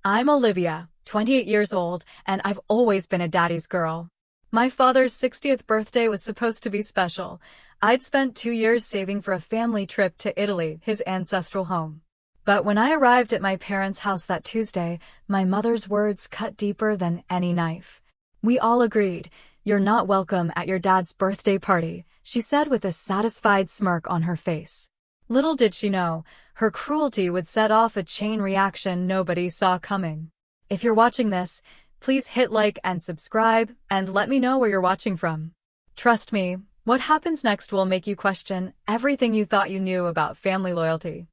I'm Olivia, 28 years old, and I've always been a daddy's girl. My father's 60th birthday was supposed to be special. I'd spent 2 years saving for a family trip to Italy, his ancestral home. But when I arrived at my parents' house that Tuesday, my mother's words cut deeper than any knife. "We all agreed, you're not welcome at your dad's birthday party," she said with a satisfied smirk on her face. Little did she know, her cruelty would set off a chain reaction nobody saw coming. If you're watching this, please hit like and subscribe, and let me know where you're watching from. Trust me, what happens next will make you question everything you thought you knew about family loyalty.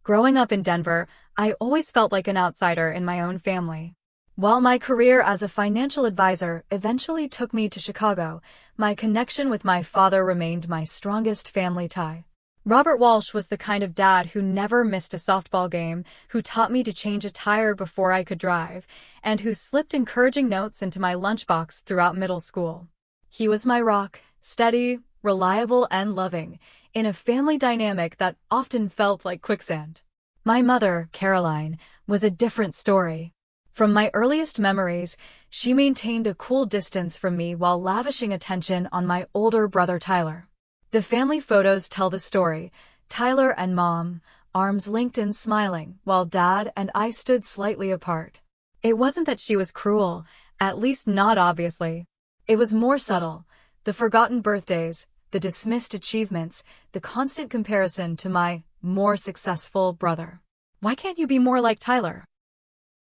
Growing up in Denver, I always felt like an outsider in my own family. While my career as a financial advisor eventually took me to Chicago, my connection with my father remained my strongest family tie. Robert Walsh was the kind of dad who never missed a softball game, who taught me to change a tire before I could drive, and who slipped encouraging notes into my lunchbox throughout middle school. He was my rock, steady, reliable, and loving, in a family dynamic that often felt like quicksand. My mother, Caroline, was a different story. From my earliest memories, she maintained a cool distance from me while lavishing attention on my older brother Tyler. The family photos tell the story: Tyler and Mom, arms linked and smiling, while Dad and I stood slightly apart. It wasn't that she was cruel, at least not obviously. It was more subtle: the forgotten birthdays, the dismissed achievements, the constant comparison to my more successful brother. "Why can't you be more like Tyler?"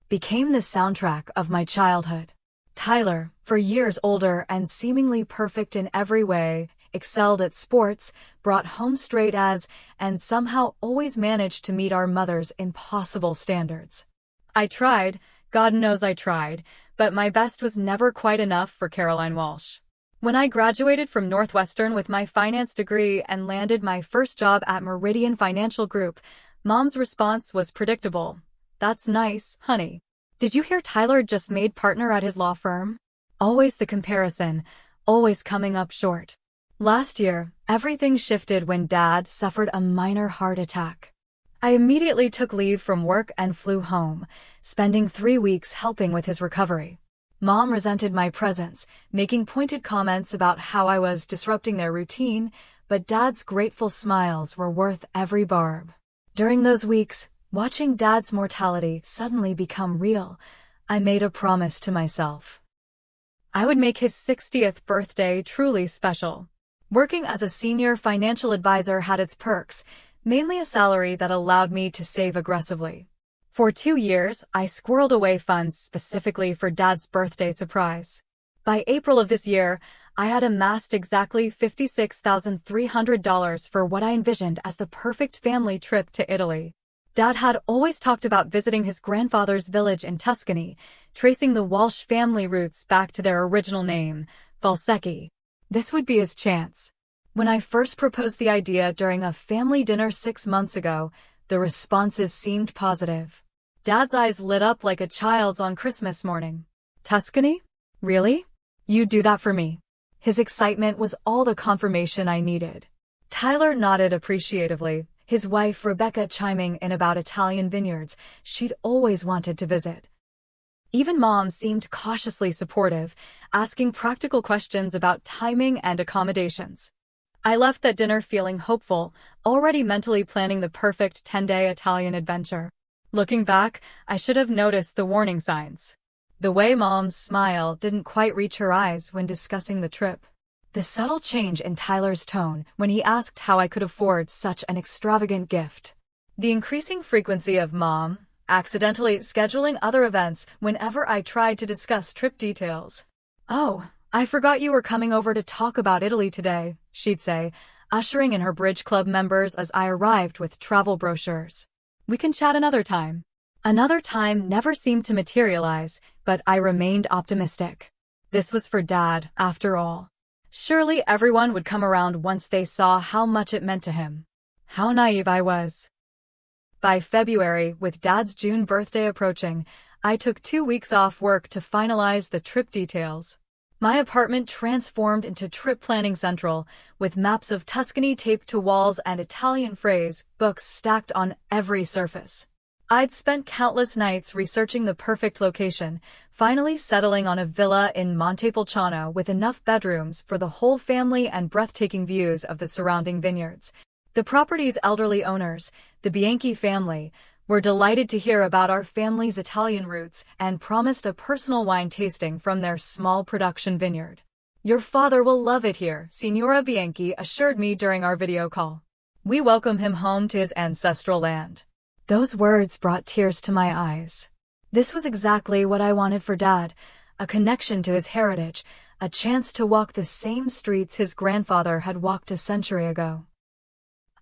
became the soundtrack of my childhood. Tyler, for years older and seemingly perfect in every way, excelled at sports, brought home straight A's, and somehow always managed to meet our mother's impossible standards. I tried, God knows I tried, but my best was never quite enough for Caroline Walsh. When I graduated from Northwestern with my finance degree and landed my first job at Meridian Financial Group, Mom's response was predictable. "That's nice, honey. Did you hear Tyler just made partner at his law firm?" Always the comparison, always coming up short. Last year, everything shifted when Dad suffered a minor heart attack. I immediately took leave from work and flew home, spending 3 weeks helping with his recovery. Mom resented my presence, making pointed comments about how I was disrupting their routine, but Dad's grateful smiles were worth every barb. During those weeks, watching Dad's mortality suddenly become real, I made a promise to myself. I would make his 60th birthday truly special. Working as a senior financial advisor had its perks, mainly a salary that allowed me to save aggressively. For 2 years, I squirreled away funds specifically for Dad's birthday surprise. By April of this year, I had amassed exactly $56,300 for what I envisioned as the perfect family trip to Italy. Dad had always talked about visiting his grandfather's village in Tuscany, tracing the Walsh family roots back to their original name, Valsecchi. This would be his chance. When I first proposed the idea during a family dinner 6 months ago, the responses seemed positive. Dad's eyes lit up like a child's on Christmas morning. "Tuscany? Really? You'd do that for me?" His excitement was all the confirmation I needed. Tyler nodded appreciatively, his wife Rebecca chiming in about Italian vineyards she'd always wanted to visit. Even Mom seemed cautiously supportive, asking practical questions about timing and accommodations. I left that dinner feeling hopeful, already mentally planning the perfect 10-day Italian adventure. Looking back, I should have noticed the warning signs. The way Mom's smile didn't quite reach her eyes when discussing the trip. The subtle change in Tyler's tone when he asked how I could afford such an extravagant gift. The increasing frequency of Mom accidentally scheduling other events whenever I tried to discuss trip details. "Oh, I forgot you were coming over to talk about Italy today," she'd say, ushering in her Bridge Club members as I arrived with travel brochures. "We can chat another time." Another time never seemed to materialize, but I remained optimistic. This was for Dad, after all. Surely everyone would come around once they saw how much it meant to him. How naive I was. By February, with Dad's June birthday approaching, I took 2 weeks off work to finalize the trip details. My apartment transformed into trip planning central, with maps of Tuscany taped to walls and Italian phrase books stacked on every surface. I'd spent countless nights researching the perfect location, finally settling on a villa in Montepulciano with enough bedrooms for the whole family and breathtaking views of the surrounding vineyards. The property's elderly owners, the Bianchi family, were delighted to hear about our family's Italian roots and promised a personal wine tasting from their small production vineyard. "Your father will love it here," Signora Bianchi assured me during our video call. "We welcome him home to his ancestral land." Those words brought tears to my eyes. This was exactly what I wanted for Dad, a connection to his heritage, a chance to walk the same streets his grandfather had walked a century ago.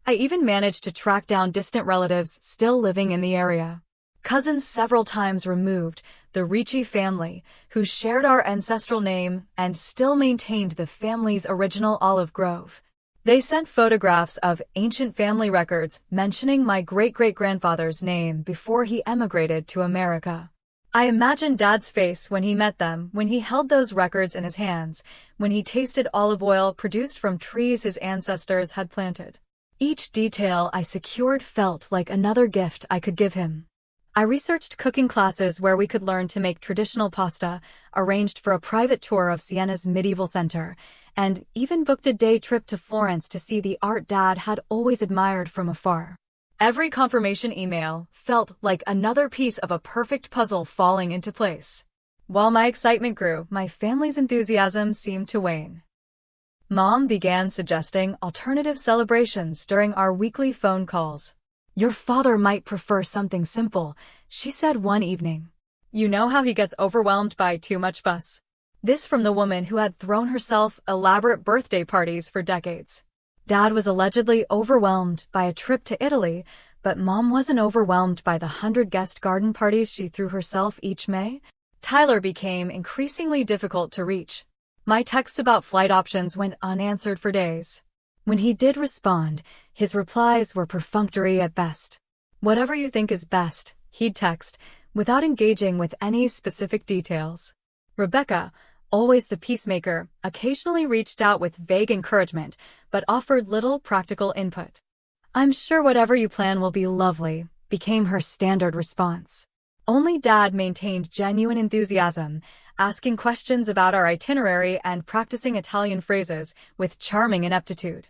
I even managed to track down distant relatives still living in the area. Cousins several times removed, the Ricci family, who shared our ancestral name and still maintained the family's original olive grove. They sent photographs of ancient family records mentioning my great-great-grandfather's name before he emigrated to America. I imagined Dad's face when he met them, when he held those records in his hands, when he tasted olive oil produced from trees his ancestors had planted. Each detail I secured felt like another gift I could give him. I researched cooking classes where we could learn to make traditional pasta, arranged for a private tour of Sienna's medieval center, and even booked a day trip to Florence to see the art Dad had always admired from afar. Every confirmation email felt like another piece of a perfect puzzle falling into place. While my excitement grew, my family's enthusiasm seemed to wane. Mom began suggesting alternative celebrations during our weekly phone calls. "Your father might prefer something simple," she said one evening. "You know how he gets overwhelmed by too much fuss." This from the woman who had thrown herself elaborate birthday parties for decades. Dad was allegedly overwhelmed by a trip to Italy, but Mom wasn't overwhelmed by the 100-guest garden parties she threw herself each May. Tyler became increasingly difficult to reach. My texts about flight options went unanswered for days. When he did respond, his replies were perfunctory at best. "Whatever you think is best," he'd text, without engaging with any specific details. Rebecca, always the peacemaker, occasionally reached out with vague encouragement, but offered little practical input. "I'm sure whatever you plan will be lovely," became her standard response. Only Dad maintained genuine enthusiasm, asking questions about our itinerary and practicing Italian phrases with charming ineptitude.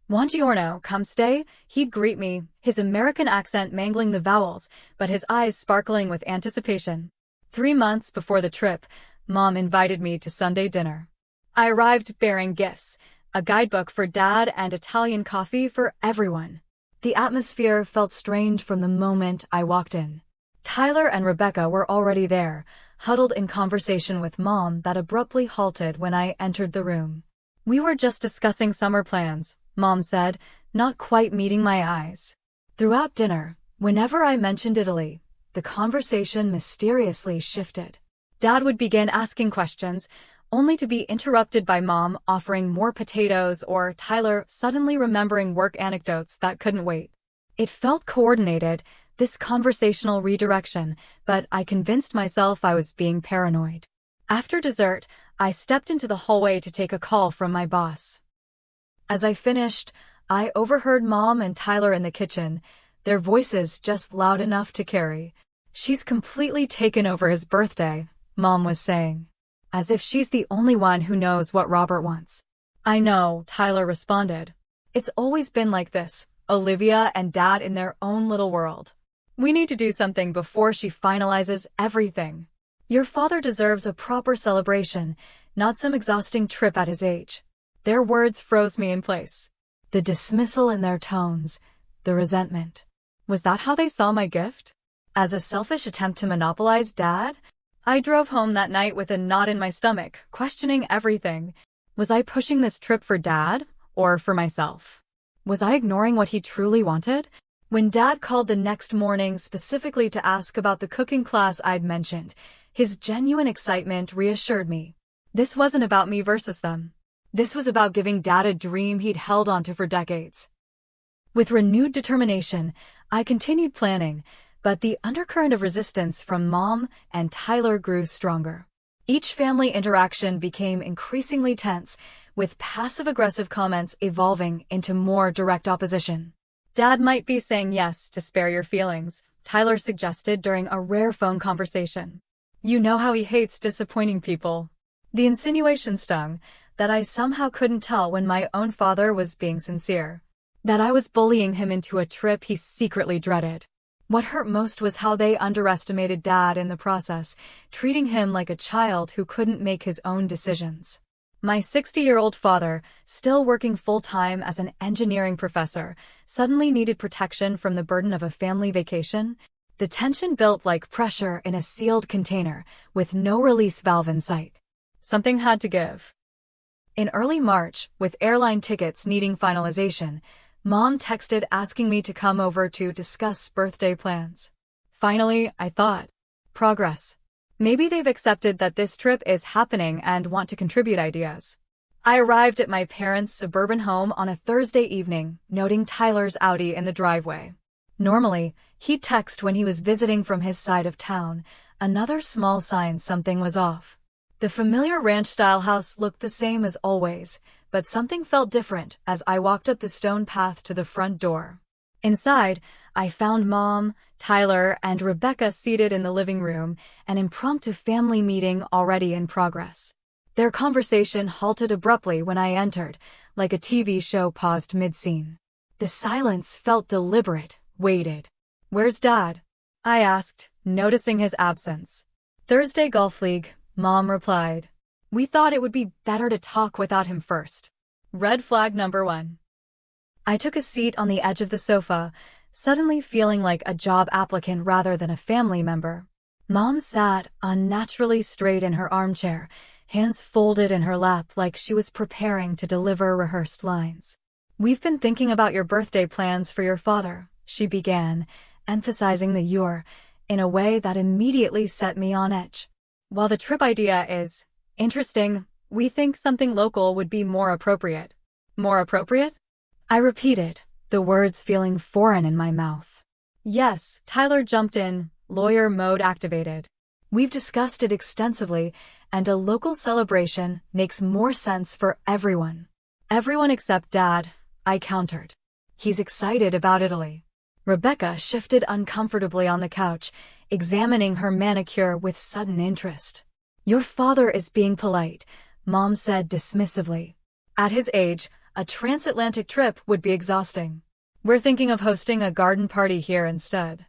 "Buongiorno, come stay," he'd greet me, his American accent mangling the vowels, but his eyes sparkling with anticipation. 3 months before the trip, Mom invited me to Sunday dinner. I arrived bearing gifts, a guidebook for Dad and Italian coffee for everyone. The atmosphere felt strange from the moment I walked in. Tyler and Rebecca were already there, huddled in conversation with Mom that abruptly halted when I entered the room. "We were just discussing summer plans," Mom said, not quite meeting my eyes. Throughout dinner, whenever I mentioned Italy, the conversation mysteriously shifted. Dad would begin asking questions, only to be interrupted by Mom offering more potatoes or Tyler suddenly remembering work anecdotes that couldn't wait. It felt coordinated, this conversational redirection, but I convinced myself I was being paranoid. After dessert, I stepped into the hallway to take a call from my boss. As I finished, I overheard Mom and Tyler in the kitchen, their voices just loud enough to carry. "She's completely taken over his birthday," Mom was saying. "As if she's the only one who knows what Robert wants." "I know," Tyler responded. "It's always been like this, Olivia and Dad in their own little world. We need to do something before she finalizes everything. Your father deserves a proper celebration, not some exhausting trip at his age." Their words froze me in place. The dismissal in their tones, the resentment. Was that how they saw my gift? As a selfish attempt to monopolize Dad? I drove home that night with a knot in my stomach, questioning everything. Was I pushing this trip for Dad, or for myself? Was I ignoring what he truly wanted? When Dad called the next morning specifically to ask about the cooking class I'd mentioned, his genuine excitement reassured me. This wasn't about me versus them. This was about giving Dad a dream he'd held onto for decades. With renewed determination, I continued planning, but the undercurrent of resistance from Mom and Tyler grew stronger. Each family interaction became increasingly tense, with passive-aggressive comments evolving into more direct opposition. "Dad might be saying yes to spare your feelings," Tyler suggested during a rare phone conversation. You know how he hates disappointing people. The insinuation stung, that I somehow couldn't tell when my own father was being sincere. That I was bullying him into a trip he secretly dreaded. What hurt most was how they underestimated Dad in the process, treating him like a child who couldn't make his own decisions. My 60-year-old father, still working full-time as an engineering professor, suddenly needed protection from the burden of a family vacation. The tension built like pressure in a sealed container, with no release valve in sight. Something had to give. In early March, with airline tickets needing finalization, Mom texted asking me to come over to discuss birthday plans. Finally, I thought. Progress. Maybe they've accepted that this trip is happening and want to contribute ideas. I arrived at my parents' suburban home on a Thursday evening, noting Tyler's Audi in the driveway. Normally, he'd text when he was visiting from his side of town, another small sign something was off. The familiar ranch-style house looked the same as always, but something felt different as I walked up the stone path to the front door. Inside, I found Mom, Tyler, and Rebecca seated in the living room, an impromptu family meeting already in progress. Their conversation halted abruptly when I entered, like a TV show paused mid-scene. The silence felt deliberate, weighted. "Where's Dad?" I asked, noticing his absence. "Thursday Golf League," Mom replied. "We thought it would be better to talk without him first." Red flag number 1. I took a seat on the edge of the sofa, suddenly feeling like a job applicant rather than a family member. Mom sat unnaturally straight in her armchair, hands folded in her lap like she was preparing to deliver rehearsed lines. "We've been thinking about your birthday plans for your father," she began, emphasizing the "your" in a way that immediately set me on edge. "While the trip idea is interesting, we think something local would be more appropriate." More appropriate? I repeated, the words feeling foreign in my mouth. "Yes," Tyler jumped in, lawyer mode activated. "We've discussed it extensively, and a local celebration makes more sense for everyone." "Everyone except Dad," I countered. "He's excited about Italy." Rebecca shifted uncomfortably on the couch, examining her manicure with sudden interest. "Your father is being polite," Mom said dismissively. "At his age, a transatlantic trip would be exhausting. We're thinking of hosting a garden party here instead."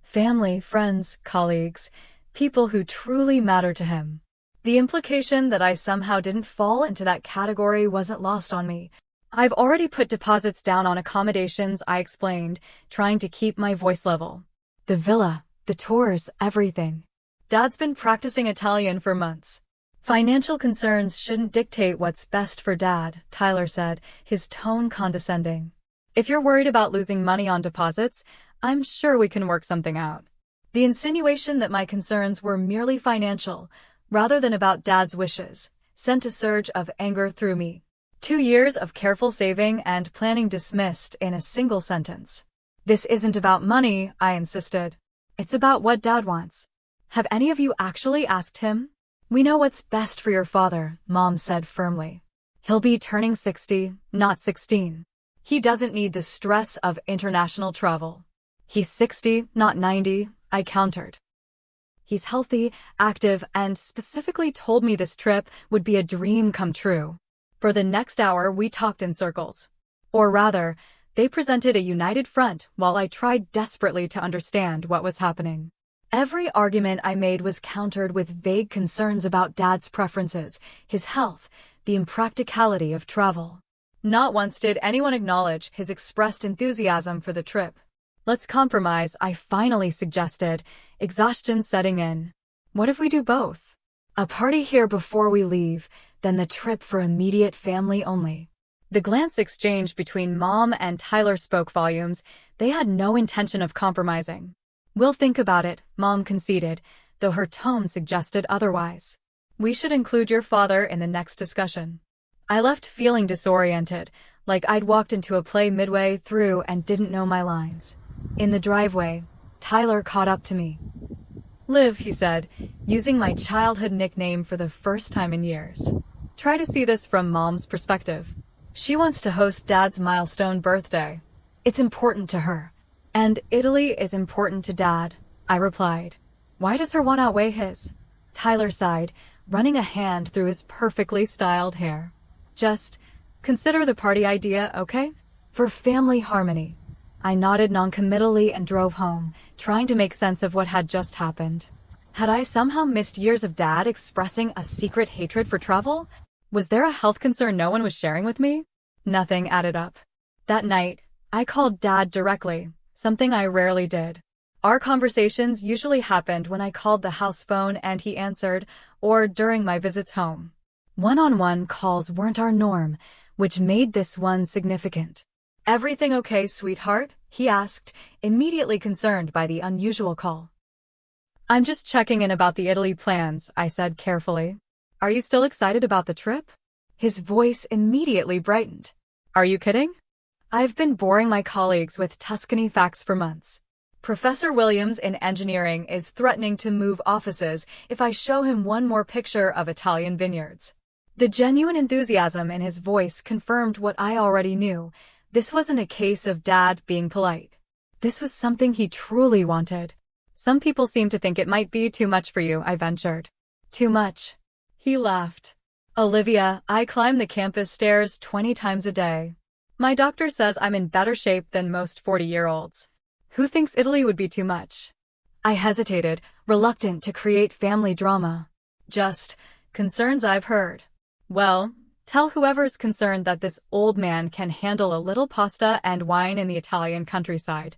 Family, friends, colleagues, people who truly matter to him. The implication that I somehow didn't fall into that category wasn't lost on me. "I've already put deposits down on accommodations," I explained, trying to keep my voice level. "The villa, the tours, everything. Dad's been practicing Italian for months." "Financial concerns shouldn't dictate what's best for Dad," Tyler said, his tone condescending. "If you're worried about losing money on deposits, I'm sure we can work something out." The insinuation that my concerns were merely financial, rather than about Dad's wishes, sent a surge of anger through me. 2 years of careful saving and planning dismissed in a single sentence. "This isn't about money," I insisted. "It's about what Dad wants." "Have any of you actually asked him?" "We know what's best for your father," Mom said firmly. "He'll be turning 60, not 16. He doesn't need the stress of international travel." "He's 60, not 90, I countered. "He's healthy, active, and specifically told me this trip would be a dream come true." For the next hour we talked in circles. Or rather, they presented a united front while I tried desperately to understand what was happening. Every argument I made was countered with vague concerns about Dad's preferences, his health, the impracticality of travel. Not once did anyone acknowledge his expressed enthusiasm for the trip. "Let's compromise," I finally suggested, exhaustion setting in. "What if we do both? A party here before we leave, then the trip for immediate family only." The glance exchange between Mom and Tyler spoke volumes. They had no intention of compromising. "We'll think about it," Mom conceded, though her tone suggested otherwise. "We should include your father in the next discussion." I left feeling disoriented, like I'd walked into a play midway through and didn't know my lines. In the driveway, Tyler caught up to me. "Liv," he said, using my childhood nickname for the first time in years. "Try to see this from Mom's perspective. She wants to host Dad's milestone birthday. It's important to her. And Italy is important to Dad, I replied. Why does her want outweigh his? Tyler sighed, running a hand through his perfectly styled hair. Just consider the party idea, okay? For family harmony. I nodded noncommittally and drove home, trying to make sense of what had just happened. Had I somehow missed years of Dad expressing a secret hatred for travel? Was there a health concern no one was sharing with me? Nothing added up. That night, I called Dad directly, something I rarely did. Our conversations usually happened when I called the house phone and he answered, or during my visits home. One-on-one calls weren't our norm, which made this one significant. Everything okay, sweetheart? He asked, immediately concerned by the unusual call. I'm just checking in about the Italy plans, I said carefully. Are you still excited about the trip? His voice immediately brightened. Are you kidding? I've been boring my colleagues with Tuscany facts for months. Professor Williams in engineering is threatening to move offices if I show him one more picture of Italian vineyards. The genuine enthusiasm in his voice confirmed what I already knew. This wasn't a case of Dad being polite. This was something he truly wanted. Some people seem to think it might be too much for you, I ventured. Too much. He laughed. Olivia, I climb the campus stairs 20 times a day. My doctor says I'm in better shape than most 40-year-olds. Who thinks Italy would be too much? I hesitated, reluctant to create family drama. Just concerns I've heard. Well, tell whoever's concerned that this old man can handle a little pasta and wine in the Italian countryside.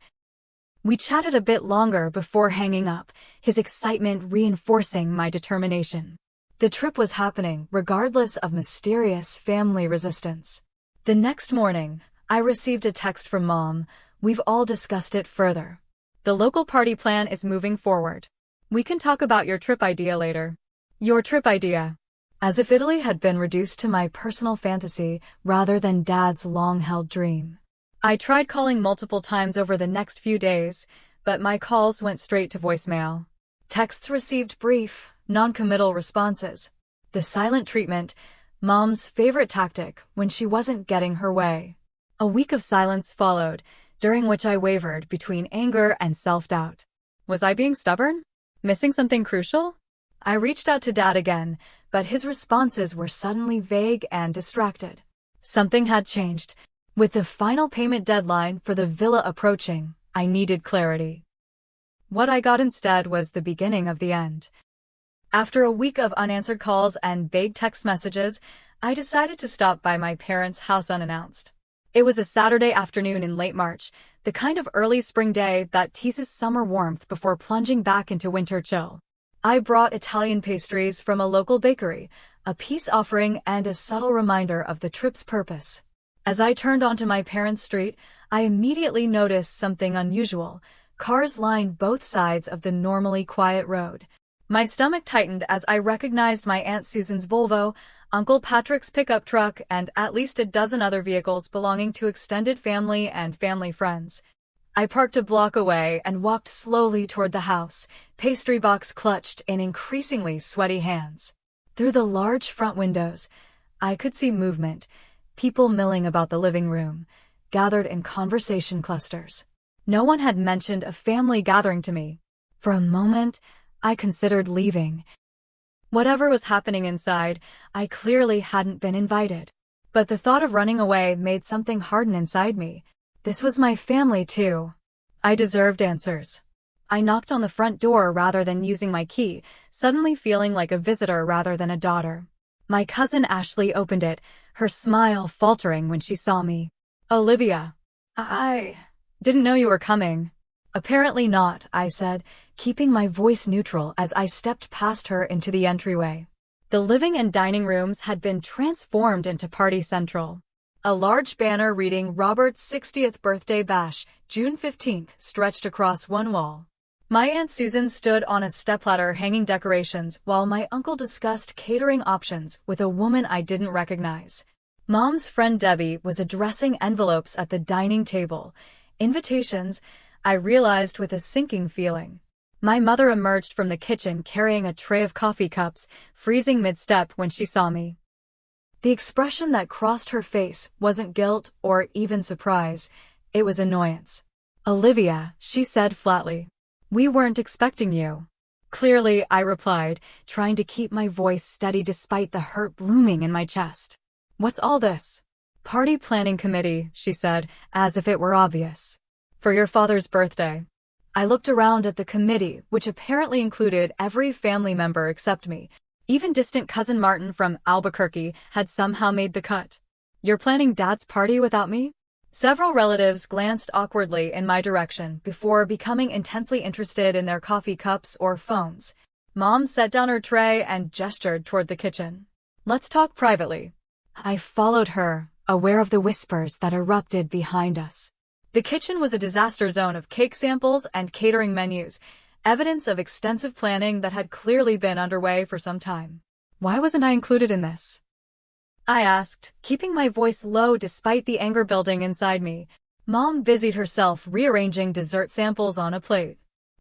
We chatted a bit longer before hanging up, his excitement reinforcing my determination. The trip was happening, regardless of mysterious family resistance. The next morning, I received a text from Mom. We've all discussed it further. The local party plan is moving forward. We can talk about your trip idea later. Your trip idea. As if Italy had been reduced to my personal fantasy rather than Dad's long-held dream. I tried calling multiple times over the next few days, but my calls went straight to voicemail. Texts received brief, non-committal responses. The silent treatment, Mom's favorite tactic when she wasn't getting her way. A week of silence followed, during which I wavered between anger and self-doubt. Was I being stubborn? Missing something crucial? I reached out to Dad again, but his responses were suddenly vague and distracted. Something had changed. With the final payment deadline for the villa approaching, I needed clarity. What I got instead was the beginning of the end. After a week of unanswered calls and vague text messages, I decided to stop by my parents' house unannounced. It was a Saturday afternoon in late March, the kind of early spring day that teases summer warmth before plunging back into winter chill. I brought Italian pastries from a local bakery, a peace offering and a subtle reminder of the trip's purpose. As I turned onto my parents' street, I immediately noticed something unusual. Cars lined both sides of the normally quiet road. My stomach tightened as I recognized my Aunt Susan's Volvo, Uncle Patrick's pickup truck, and at least a dozen other vehicles belonging to extended family and family friends. I parked a block away and walked slowly toward the house, pastry box clutched in increasingly sweaty hands. Through the large front windows, I could see movement, people milling about the living room, gathered in conversation clusters. No one had mentioned a family gathering to me. For a moment, I considered leaving. Whatever was happening inside, I clearly hadn't been invited. But the thought of running away made something harden inside me. This was my family too. I deserved answers. I knocked on the front door rather than using my key, suddenly feeling like a visitor rather than a daughter. My cousin Ashley opened it, her smile faltering when she saw me. Olivia. I didn't know you were coming. Apparently not, I said, keeping my voice neutral as I stepped past her into the entryway. The living and dining rooms had been transformed into Party Central. A large banner reading Robert's 60th birthday bash, June 15th, stretched across one wall. My Aunt Susan stood on a stepladder hanging decorations while my uncle discussed catering options with a woman I didn't recognize. Mom's friend Debbie was addressing envelopes at the dining table. Invitations, I realized with a sinking feeling. My mother emerged from the kitchen carrying a tray of coffee cups, freezing mid-step when she saw me. The expression that crossed her face wasn't guilt or even surprise, it was annoyance. Olivia, she said flatly. We weren't expecting you. Clearly, I replied, trying to keep my voice steady despite the hurt blooming in my chest. What's all this? Party planning committee, she said, as if it were obvious. For your father's birthday. I looked around at the committee, which apparently included every family member except me. Even distant cousin Martin from Albuquerque had somehow made the cut. You're planning Dad's party without me? Several relatives glanced awkwardly in my direction before becoming intensely interested in their coffee cups or phones. Mom set down her tray and gestured toward the kitchen. Let's talk privately. I followed her, aware of the whispers that erupted behind us. The kitchen was a disaster zone of cake samples and catering menus, evidence of extensive planning that had clearly been underway for some time. Why wasn't I included in this? I asked, keeping my voice low despite the anger building inside me. Mom busied herself rearranging dessert samples on a plate.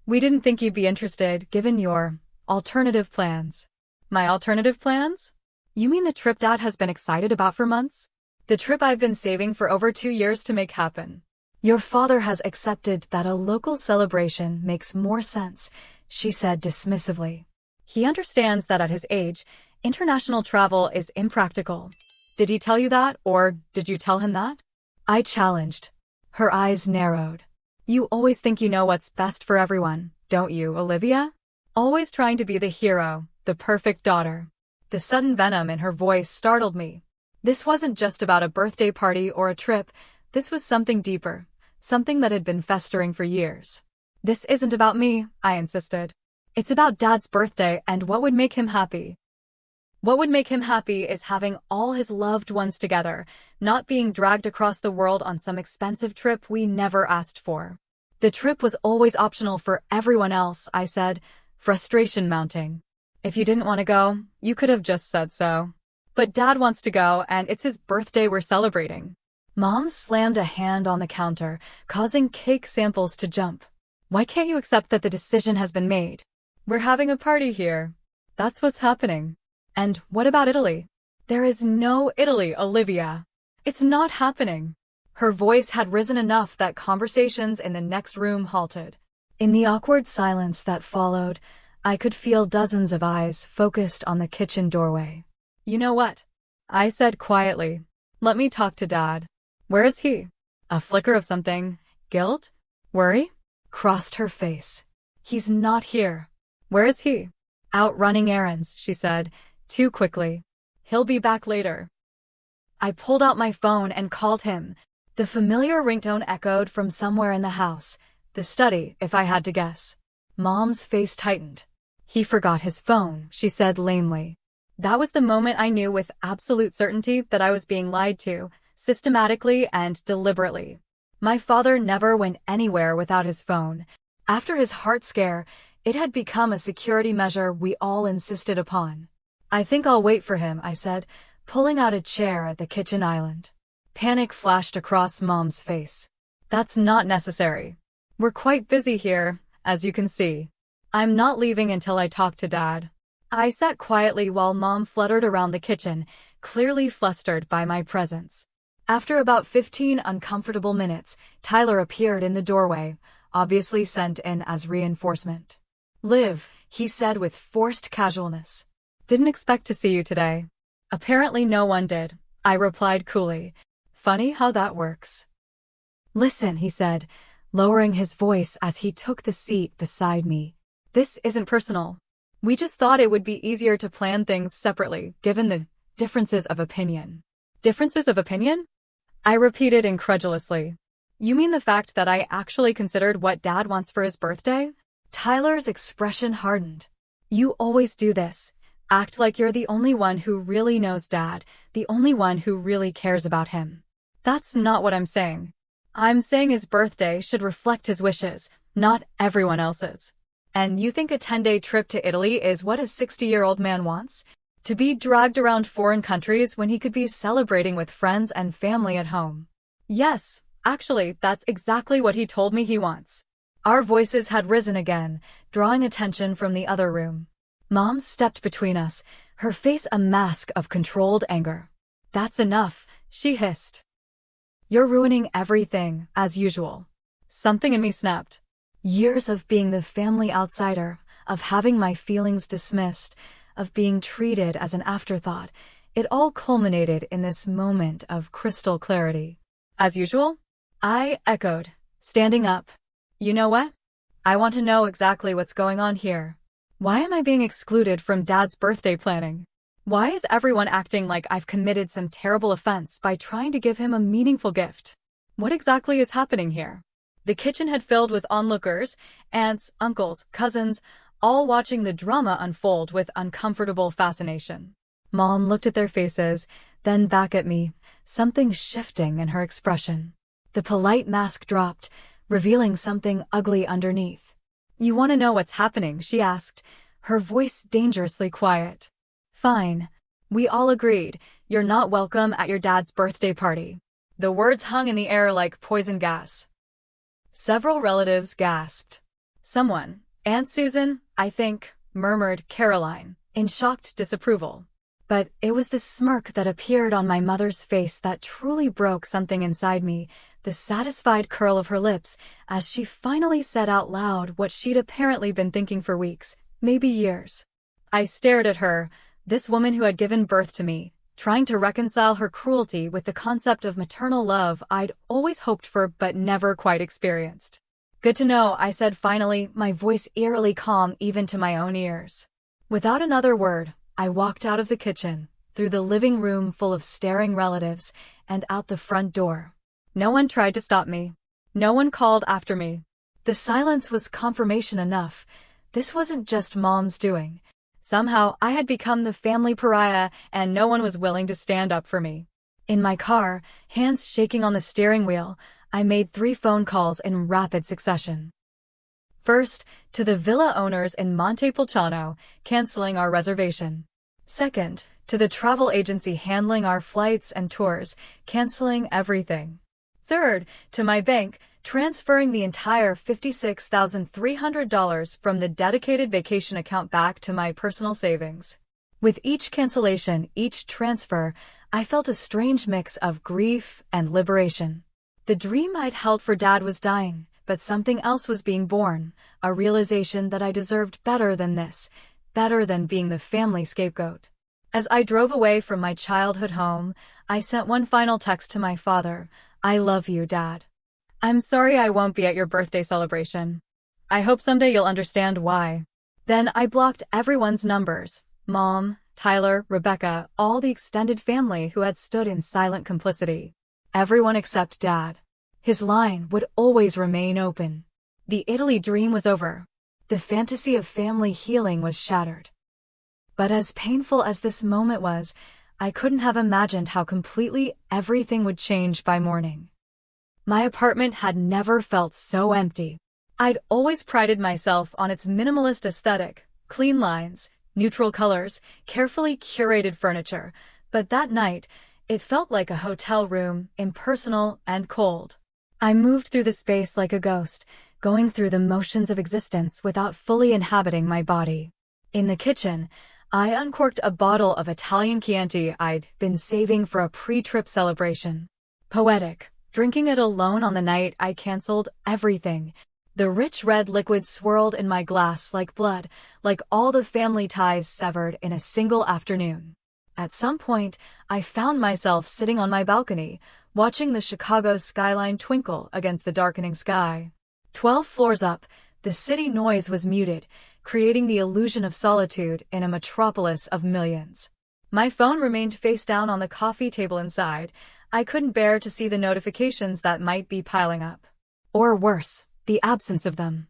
We didn't think you'd be interested, given your alternative plans. My alternative plans? You mean the trip Dad has been excited about for months? The trip I've been saving for over 2 years to make happen. Your father has accepted that a local celebration makes more sense, she said dismissively. He understands that at his age, international travel is impractical. Did he tell you that, or did you tell him that? I challenged. Her eyes narrowed. You always think you know what's best for everyone, don't you, Olivia? Always trying to be the hero, the perfect daughter. The sudden venom in her voice startled me. This wasn't just about a birthday party or a trip, this was something deeper. Something that had been festering for years. This isn't about me, I insisted. It's about Dad's birthday and what would make him happy. What would make him happy is having all his loved ones together, not being dragged across the world on some expensive trip we never asked for. The trip was always optional for everyone else, I said, frustration mounting. If you didn't want to go, you could have just said so. But Dad wants to go, and it's his birthday we're celebrating. Mom slammed a hand on the counter, causing cake samples to jump. Why can't you accept that the decision has been made? We're having a party here. That's what's happening. And what about Italy? There is no Italy, Olivia. It's not happening. Her voice had risen enough that conversations in the next room halted. In the awkward silence that followed, I could feel dozens of eyes focused on the kitchen doorway. You know what? I said quietly. Let me talk to Dad. Where is he? A flicker of something. Guilt? Worry? Crossed her face. He's not here. Where is he? Out running errands, she said, too quickly. He'll be back later. I pulled out my phone and called him. The familiar ringtone echoed from somewhere in the house. The study, if I had to guess. Mom's face tightened. He forgot his phone, she said lamely. That was the moment I knew with absolute certainty that I was being lied to. Systematically and deliberately. My father never went anywhere without his phone. After his heart scare, it had become a security measure we all insisted upon. I think I'll wait for him, I said, pulling out a chair at the kitchen island. Panic flashed across Mom's face. That's not necessary. We're quite busy here, as you can see. I'm not leaving until I talk to Dad. I sat quietly while Mom fluttered around the kitchen, clearly flustered by my presence. After about 15 uncomfortable minutes, Tyler appeared in the doorway, obviously sent in as reinforcement. Liv, he said with forced casualness. Didn't expect to see you today. Apparently no one did, I replied coolly. Funny how that works. Listen, he said, lowering his voice as he took the seat beside me. This isn't personal. We just thought it would be easier to plan things separately, given the differences of opinion. Differences of opinion? I repeated incredulously. You mean the fact that I actually considered what Dad wants for his birthday? Tyler's expression hardened. You always do this. Act like you're the only one who really knows Dad, the only one who really cares about him. That's not what I'm saying. I'm saying his birthday should reflect his wishes, not everyone else's. And you think a 10-day trip to Italy is what a 60-year-old man wants? To be dragged around foreign countries when he could be celebrating with friends and family at home. Yes, actually, that's exactly what he told me he wants. Our voices had risen again, drawing attention from the other room. Mom stepped between us, her face a mask of controlled anger. That's enough, she hissed. You're ruining everything, as usual. Something in me snapped. Years of being the family outsider, of having my feelings dismissed, of being treated as an afterthought, it all culminated in this moment of crystal clarity. As usual? I echoed, standing up. You know what? I want to know exactly what's going on here. Why am I being excluded from Dad's birthday planning? Why is everyone acting like I've committed some terrible offense by trying to give him a meaningful gift? What exactly is happening here? The kitchen had filled with onlookers, aunts, uncles, cousins, all watching the drama unfold with uncomfortable fascination. Mom looked at their faces, then back at me, something shifting in her expression. The polite mask dropped, revealing something ugly underneath. You want to know what's happening? She asked, her voice dangerously quiet. Fine. We all agreed. You're not welcome at your dad's birthday party. The words hung in the air like poison gas. Several relatives gasped. Someone, Aunt Susan, I think, murmured Caroline, in shocked disapproval. But it was the smirk that appeared on my mother's face that truly broke something inside me, the satisfied curl of her lips, as she finally said out loud what she'd apparently been thinking for weeks, maybe years. I stared at her, this woman who had given birth to me, trying to reconcile her cruelty with the concept of maternal love I'd always hoped for but never quite experienced. Good to know, I said finally, my voice eerily calm even to my own ears. Without another word, I walked out of the kitchen, through the living room full of staring relatives, and out the front door. No one tried to stop me. No one called after me. The silence was confirmation enough. This wasn't just Mom's doing. Somehow, I had become the family pariah, and no one was willing to stand up for me. In my car, hands shaking on the steering wheel, I made 3 phone calls in rapid succession. First, to the villa owners in Montepulciano, canceling our reservation. Second, to the travel agency handling our flights and tours, canceling everything. Third, to my bank, transferring the entire $56,300 from the dedicated vacation account back to my personal savings. With each cancellation, each transfer, I felt a strange mix of grief and liberation. The dream I'd held for Dad was dying, but something else was being born, a realization that I deserved better than this, better than being the family scapegoat. As I drove away from my childhood home, I sent one final text to my father. I love you, Dad. I'm sorry I won't be at your birthday celebration. I hope someday you'll understand why. Then I blocked everyone's numbers. Mom, Tyler, Rebecca, all the extended family who had stood in silent complicity. Everyone except Dad. His line would always remain open. The Italy dream was over. The fantasy of family healing was shattered. But as painful as this moment was, I couldn't have imagined how completely everything would change by morning. My apartment had never felt so empty. I'd always prided myself on its minimalist aesthetic, clean lines, neutral colors, carefully curated furniture, but that night, it felt like a hotel room, impersonal and cold. I moved through the space like a ghost, going through the motions of existence without fully inhabiting my body. In the kitchen, I uncorked a bottle of Italian Chianti I'd been saving for a pre-trip celebration. Poetic, drinking it alone on the night I canceled everything. The rich red liquid swirled in my glass like blood, like all the family ties severed in a single afternoon. At some point, I found myself sitting on my balcony, watching the Chicago skyline twinkle against the darkening sky. 12 floors up, the city noise was muted, creating the illusion of solitude in a metropolis of millions. My phone remained face down on the coffee table inside. I couldn't bear to see the notifications that might be piling up. Or worse, the absence of them.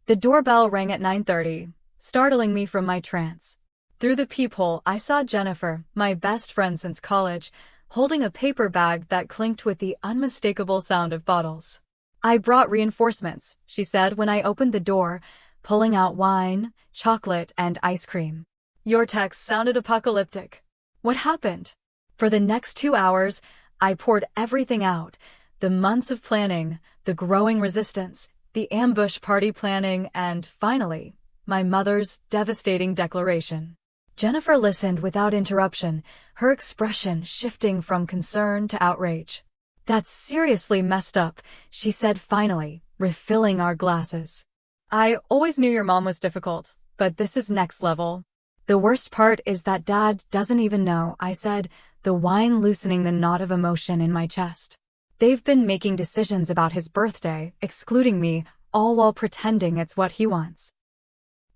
The doorbell rang at 9:30, startling me from my trance. Through the peephole, I saw Jennifer, my best friend since college, holding a paper bag that clinked with the unmistakable sound of bottles. I brought reinforcements, she said when I opened the door, pulling out wine, chocolate, and ice cream. Your text sounded apocalyptic. What happened? For the next 2 hours, I poured everything out. The months of planning, the growing resistance, the ambush party planning, and finally, my mother's devastating declaration. Jennifer listened without interruption, her expression shifting from concern to outrage. That's seriously messed up, she said finally, refilling our glasses. I always knew your mom was difficult, but this is next level. The worst part is that Dad doesn't even know, I said, the wine loosening the knot of emotion in my chest. They've been making decisions about his birthday, excluding me, all while pretending it's what he wants.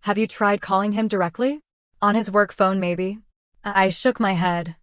Have you tried calling him directly? On his work phone, maybe? I shook my head.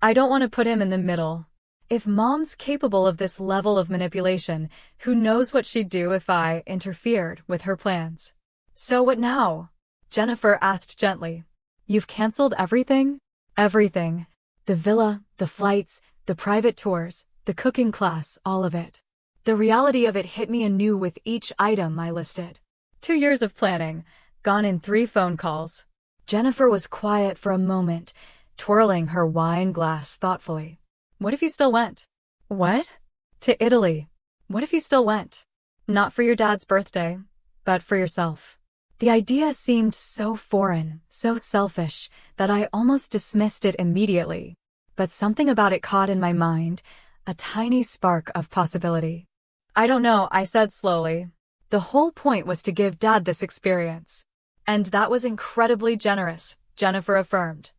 I don't want to put him in the middle. If Mom's capable of this level of manipulation, who knows what she'd do if I interfered with her plans? So what now? Jennifer asked gently. You've canceled everything? Everything. The villa, the flights, the private tours, the cooking class, all of it. The reality of it hit me anew with each item I listed. 2 years of planning, gone in 3 phone calls. Jennifer was quiet for a moment, twirling her wine glass thoughtfully. What if you still went? What? To Italy. What if you still went? Not for your dad's birthday, but for yourself. The idea seemed so foreign, so selfish, that I almost dismissed it immediately. But something about it caught in my mind, a tiny spark of possibility. I don't know, I said slowly. The whole point was to give Dad this experience. And that was incredibly generous, Jennifer affirmed.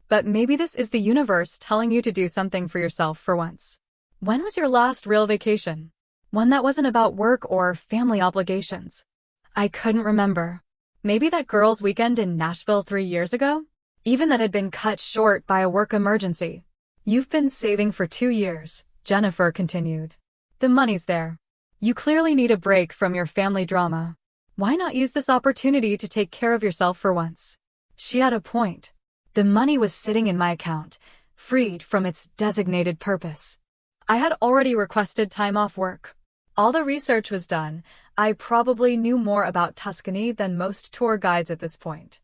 But maybe this is the universe telling you to do something for yourself for once. When was your last real vacation? One that wasn't about work or family obligations. I couldn't remember. Maybe that girls' weekend in Nashville 3 years ago? Even that had been cut short by a work emergency. You've been saving for 2 years, Jennifer continued. The money's there. You clearly need a break from your family drama. Why not use this opportunity to take care of yourself for once? She had a point. The money was sitting in my account, freed from its designated purpose. I had already requested time off work. All the research was done. I probably knew more about Tuscany than most tour guides at this point.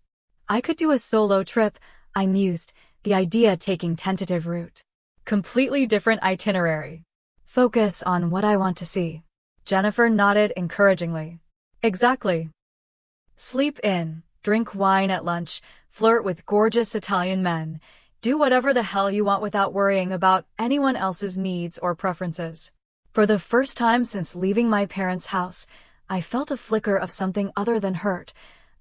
I could do a solo trip, I mused, the idea taking tentative root. Completely different itinerary. Focus on what I want to see. Jennifer nodded encouragingly. Exactly. Sleep in, drink wine at lunch, flirt with gorgeous Italian men, do whatever the hell you want without worrying about anyone else's needs or preferences. For the first time since leaving my parents' house, I felt a flicker of something other than hurt,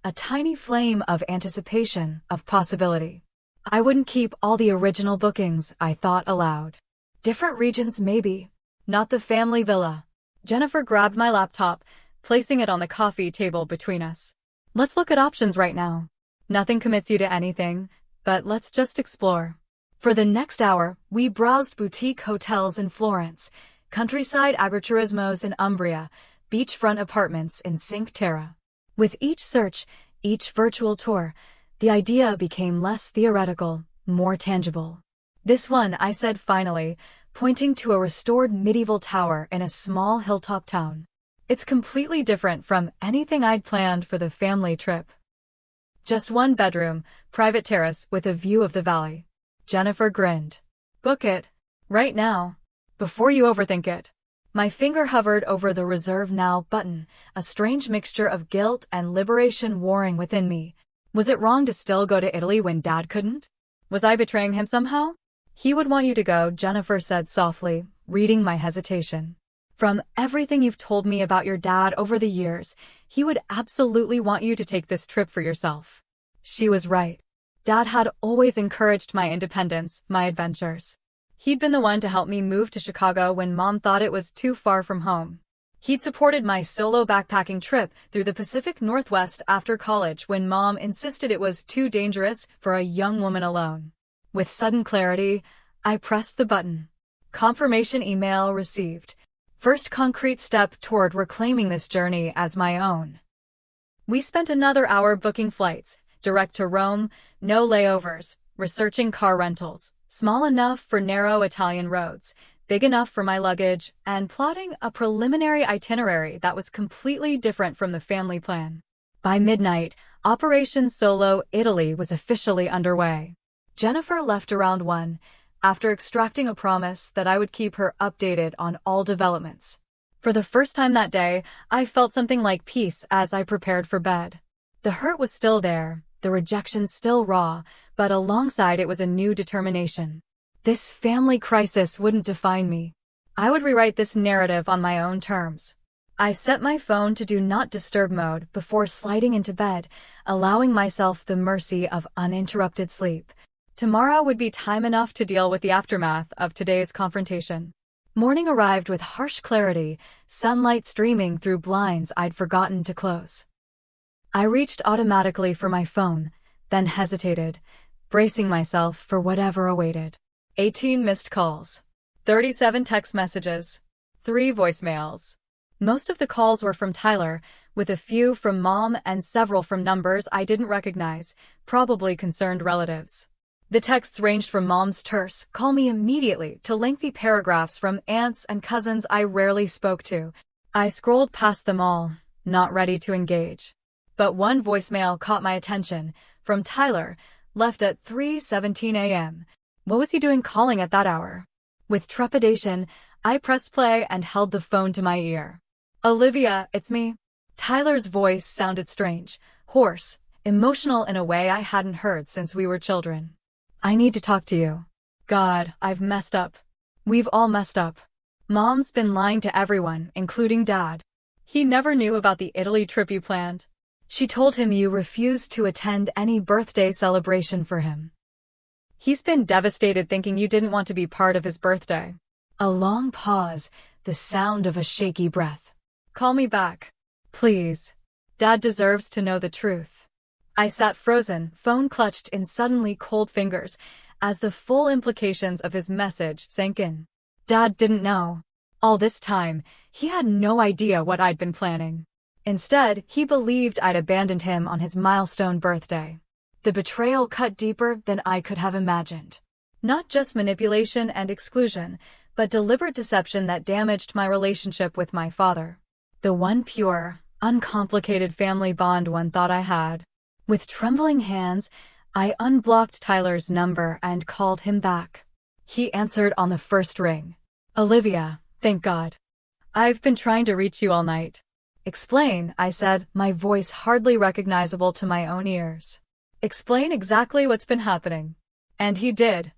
a tiny flame of anticipation, of possibility. I wouldn't keep all the original bookings, I thought aloud. Different regions maybe, not the family villa. Jennifer grabbed my laptop, placing it on the coffee table between us. Let's look at options right now. Nothing commits you to anything, but let's just explore. For the next hour, we browsed boutique hotels in Florence, countryside agriturismos in Umbria, beachfront apartments in Cinque Terre. With each search, each virtual tour, the idea became less theoretical, more tangible. This one, I said finally, pointing to a restored medieval tower in a small hilltop town. It's completely different from anything I'd planned for the family trip. Just 1 bedroom, private terrace with a view of the valley. Jennifer grinned. Book it. Right now. Before you overthink it. My finger hovered over the Reserve Now button, a strange mixture of guilt and liberation warring within me. Was it wrong to still go to Italy when Dad couldn't? Was I betraying him somehow? He would want you to go, Jennifer said softly, reading my hesitation. From everything you've told me about your dad over the years, he would absolutely want you to take this trip for yourself. She was right. Dad had always encouraged my independence, my adventures. He'd been the one to help me move to Chicago when Mom thought it was too far from home. He'd supported my solo backpacking trip through the Pacific Northwest after college when Mom insisted it was too dangerous for a young woman alone. With sudden clarity, I pressed the button. Confirmation email received. First concrete step toward reclaiming this journey as my own. We spent another hour booking flights, direct to Rome, no layovers, researching car rentals, small enough for narrow Italian roads, big enough for my luggage, and plotting a preliminary itinerary that was completely different from the family plan. By midnight, Operation Solo Italy was officially underway. Jennifer left around 1, after extracting a promise that I would keep her updated on all developments. For the first time that day, I felt something like peace as I prepared for bed. The hurt was still there, the rejection still raw, but alongside it was a new determination. This family crisis wouldn't define me. I would rewrite this narrative on my own terms. I set my phone to do not disturb mode before sliding into bed, allowing myself the mercy of uninterrupted sleep. Tomorrow would be time enough to deal with the aftermath of today's confrontation. Morning arrived with harsh clarity, sunlight streaming through blinds I'd forgotten to close. I reached automatically for my phone, then hesitated, bracing myself for whatever awaited. 18 missed calls. 37 text messages. 3 voicemails. Most of the calls were from Tyler, with a few from Mom and several from numbers I didn't recognize, probably concerned relatives. The texts ranged from Mom's terse, "Call me immediately," to lengthy paragraphs from aunts and cousins I rarely spoke to. I scrolled past them all, not ready to engage. But one voicemail caught my attention, from Tyler, left at 3:17 a.m. What was he doing calling at that hour? With trepidation, I pressed play and held the phone to my ear. "Olivia, it's me." Tyler's voice sounded strange, hoarse, emotional in a way I hadn't heard since we were children. "I need to talk to you. God, I've messed up. We've all messed up. Mom's been lying to everyone, including Dad. He never knew about the Italy trip you planned. She told him you refused to attend any birthday celebration for him. He's been devastated thinking you didn't want to be part of his birthday." A long pause, the sound of a shaky breath. "Call me back. Please. Dad deserves to know the truth." I sat frozen, phone clutched in suddenly cold fingers, as the full implications of his message sank in. Dad didn't know. All this time, he had no idea what I'd been planning. Instead, he believed I'd abandoned him on his milestone birthday. The betrayal cut deeper than I could have imagined. Not just manipulation and exclusion, but deliberate deception that damaged my relationship with my father. The one pure, uncomplicated family bond one thought I had. With trembling hands, I unblocked Tyler's number and called him back. He answered on the first ring. "Olivia, thank God. I've been trying to reach you all night." "Explain," I said, my voice hardly recognizable to my own ears. "Explain exactly what's been happening." And he did.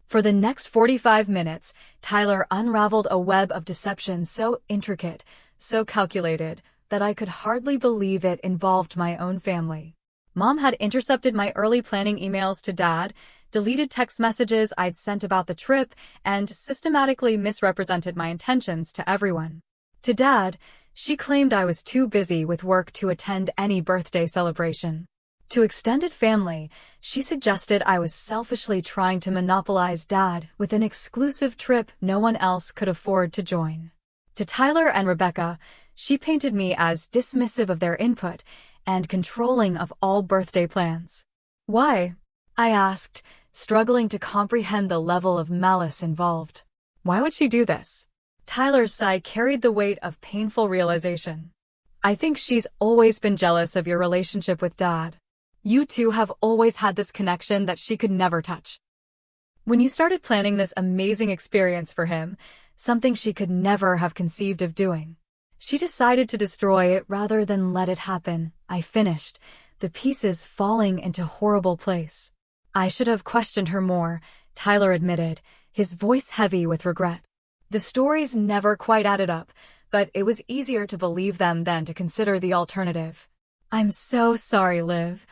For the next 45 minutes, Tyler unraveled a web of deception so intricate, so calculated, that I could hardly believe it involved my own family. Mom had intercepted my early planning emails to Dad, deleted text messages I'd sent about the trip, and systematically misrepresented my intentions to everyone. To Dad, she claimed I was too busy with work to attend any birthday celebration. To extended family, she suggested I was selfishly trying to monopolize Dad with an exclusive trip no one else could afford to join. To Tyler and Rebecca, she painted me as dismissive of their input and controlling of all birthday plans. "Why?" I asked, struggling to comprehend the level of malice involved. "Why would she do this?" Tyler's sigh carried the weight of painful realization. "I think she's always been jealous of your relationship with Dad. You two have always had this connection that she could never touch. When you started planning this amazing experience for him, something she could never have conceived of doing, she decided to destroy it rather than let it happen," I finished, the pieces falling into horrible place. "I should have questioned her more," Tyler admitted, his voice heavy with regret. "The stories never quite added up, but it was easier to believe them than to consider the alternative. I'm so sorry, Liv.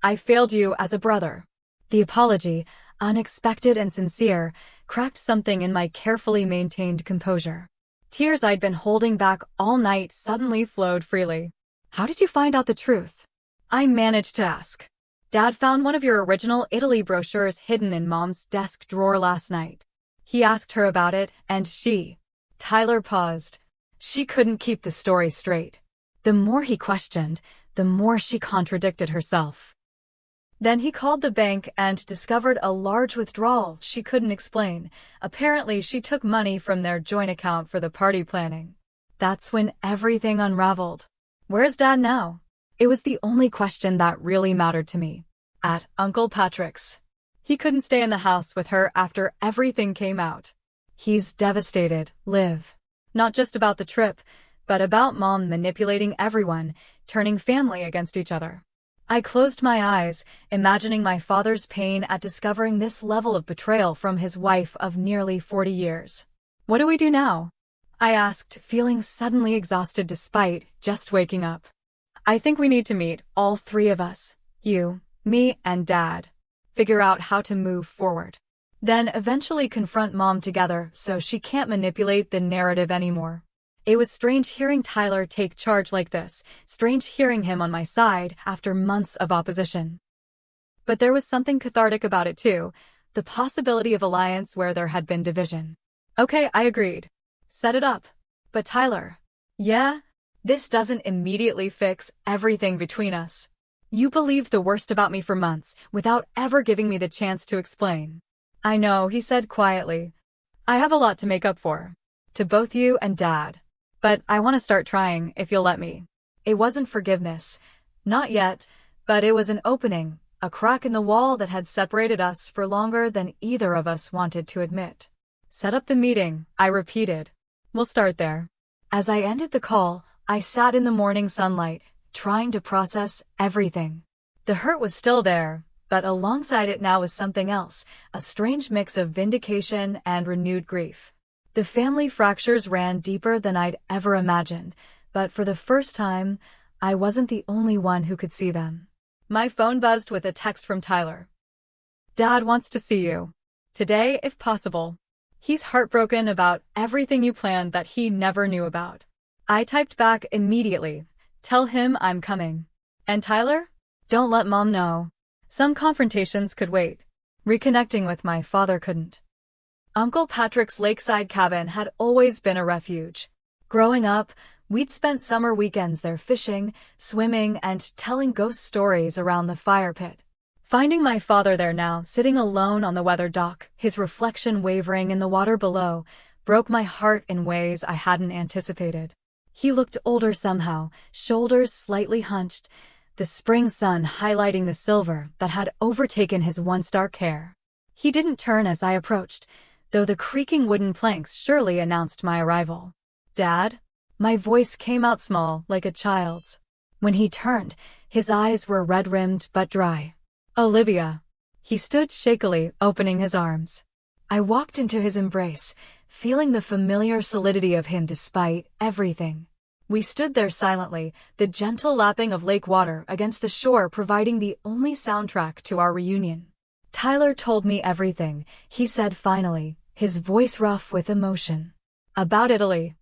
I failed you as a brother." The apology, unexpected and sincere, cracked something in my carefully maintained composure. Tears I'd been holding back all night suddenly flowed freely. "How did you find out the truth?" I managed to ask. "Dad found one of your original Italy brochures hidden in Mom's desk drawer last night. He asked her about it, and she..." Tyler paused. She couldn't keep the story straight. The more he questioned, the more she contradicted herself. Then he called the bank and discovered a large withdrawal she couldn't explain. Apparently, she took money from their joint account for the party planning. That's when everything unraveled. Where's Dad now? It was the only question that really mattered to me. At Uncle Patrick's. He couldn't stay in the house with her after everything came out. He's devastated, Liv. Not just about the trip, but about Mom manipulating everyone, turning family against each other. I closed my eyes, imagining my father's pain at discovering this level of betrayal from his wife of nearly 40 years. What do we do now? I asked, feeling suddenly exhausted despite just waking up. I think we need to meet, all three of us. You, me, and Dad. Figure out how to move forward. Then eventually confront Mom together so she can't manipulate the narrative anymore. It was strange hearing Tyler take charge like this, strange hearing him on my side after months of opposition. But there was something cathartic about it too, the possibility of alliance where there had been division. Okay, I agreed. Set it up. But Tyler. Yeah? This doesn't immediately fix everything between us. You believed the worst about me for months, without ever giving me the chance to explain. I know, he said quietly. I have a lot to make up for. To both you and Dad. But I want to start trying, if you'll let me. It wasn't forgiveness. Not yet. But it was an opening, a crack in the wall that had separated us for longer than either of us wanted to admit. Set up the meeting, I repeated. We'll start there. As I ended the call, I sat in the morning sunlight, trying to process everything. The hurt was still there, but alongside it now was something else, a strange mix of vindication and renewed grief. The family fractures ran deeper than I'd ever imagined, but for the first time, I wasn't the only one who could see them. My phone buzzed with a text from Tyler. Dad wants to see you. Today, if possible. He's heartbroken about everything you planned that he never knew about. I typed back immediately. Tell him I'm coming. And Tyler? Don't let Mom know. Some confrontations could wait. Reconnecting with my father couldn't. Uncle Patrick's lakeside cabin had always been a refuge. Growing up, we'd spent summer weekends there fishing, swimming, and telling ghost stories around the fire pit. Finding my father there now, sitting alone on the weathered dock, his reflection wavering in the water below, broke my heart in ways I hadn't anticipated. He looked older somehow, shoulders slightly hunched, the spring sun highlighting the silver that had overtaken his once dark hair. He didn't turn as I approached, though the creaking wooden planks surely announced my arrival. Dad? My voice came out small, like a child's. When he turned, his eyes were red-rimmed but dry. Olivia. He stood shakily, opening his arms. I walked into his embrace, feeling the familiar solidity of him despite everything. We stood there silently, the gentle lapping of lake water against the shore providing the only soundtrack to our reunion. Tyler told me everything, he said finally, his voice rough with emotion. About Italy.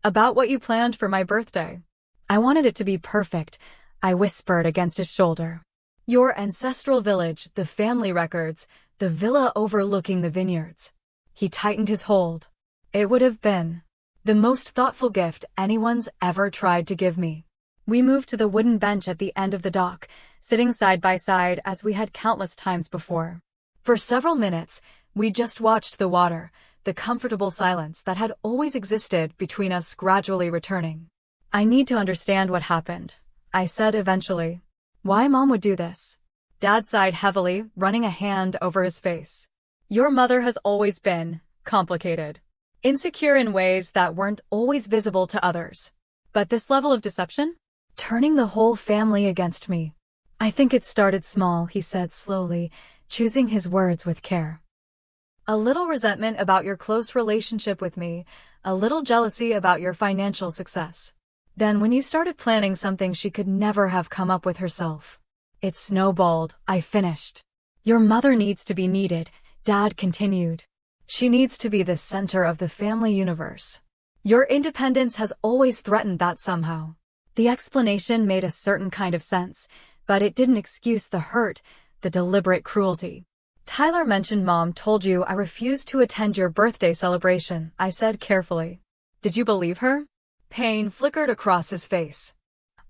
About what you planned for my birthday. I wanted it to be perfect, I whispered against his shoulder. Your ancestral village, the family records, the villa overlooking the vineyards. He tightened his hold. It would have been the most thoughtful gift anyone's ever tried to give me. We moved to the wooden bench at the end of the dock, sitting side by side as we had countless times before. For several minutes, we just watched the water, the comfortable silence that had always existed between us gradually returning. I need to understand what happened, I said eventually. Why Mom would do this? Dad sighed heavily, running a hand over his face. Your mother has always been complicated. Insecure in ways that weren't always visible to others. But this level of deception? Turning the whole family against me. I think it started small, he said slowly, choosing his words with care. A little resentment about your close relationship with me, a little jealousy about your financial success. Then when you started planning something she could never have come up with herself. It snowballed, I finished. Your mother needs to be needed, Dad continued. She needs to be the center of the family universe. Your independence has always threatened that somehow. The explanation made a certain kind of sense, but it didn't excuse the hurt, the deliberate cruelty. Tyler mentioned Mom told you I refused to attend your birthday celebration, I said carefully. Did you believe her? Pain flickered across his face.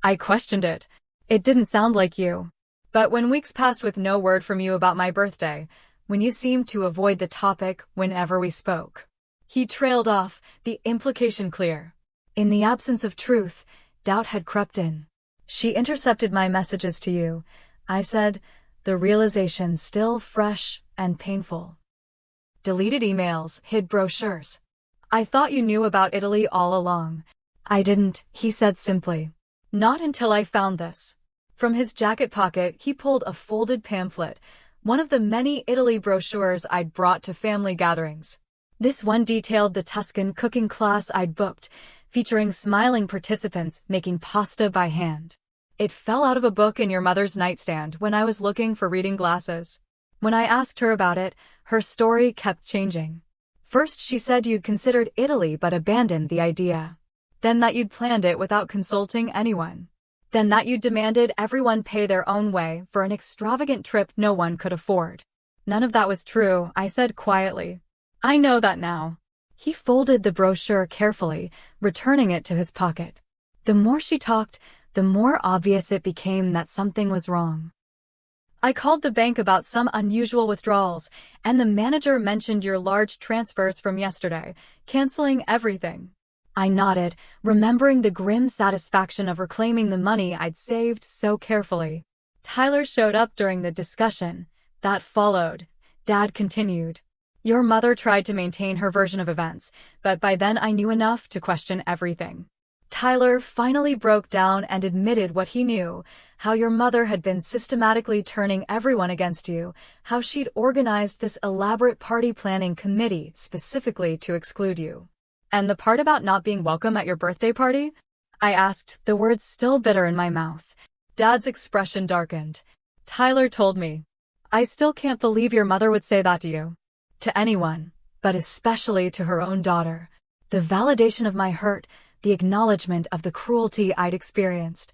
I questioned it. It didn't sound like you. But when weeks passed with no word from you about my birthday, when you seemed to avoid the topic whenever we spoke. He trailed off, the implication clear. In the absence of truth, doubt had crept in. She intercepted my messages to you, I said, the realization still fresh and painful. Deleted emails, hid brochures. I thought you knew about Italy all along. I didn't, he said simply. Not until I found this. From his jacket pocket, he pulled a folded pamphlet, one of the many Italy brochures I'd brought to family gatherings. This one detailed the Tuscan cooking class I'd booked, featuring smiling participants making pasta by hand. It fell out of a book in your mother's nightstand when I was looking for reading glasses. When I asked her about it, her story kept changing. First she said you'd considered Italy but abandoned the idea. Then that you'd planned it without consulting anyone. Then that you'd demanded everyone pay their own way for an extravagant trip no one could afford. None of that was true, I said quietly. I know that now. He folded the brochure carefully, returning it to his pocket. The more she talked, the more obvious it became that something was wrong. I called the bank about some unusual withdrawals, and the manager mentioned your large transfers from yesterday, canceling everything. I nodded, remembering the grim satisfaction of reclaiming the money I'd saved so carefully. Tyler showed up during the discussion. That followed. Dad continued. Your mother tried to maintain her version of events, but by then I knew enough to question everything. Tyler finally broke down and admitted what he knew, how your mother had been systematically turning everyone against you, how she'd organized this elaborate party planning committee specifically to exclude you. And the part about not being welcome at your birthday party? I asked, the words still bitter in my mouth. Dad's expression darkened. Tyler told me. I still can't believe your mother would say that to you. To anyone, but especially to her own daughter. The validation of my hurt, the acknowledgement of the cruelty I'd experienced,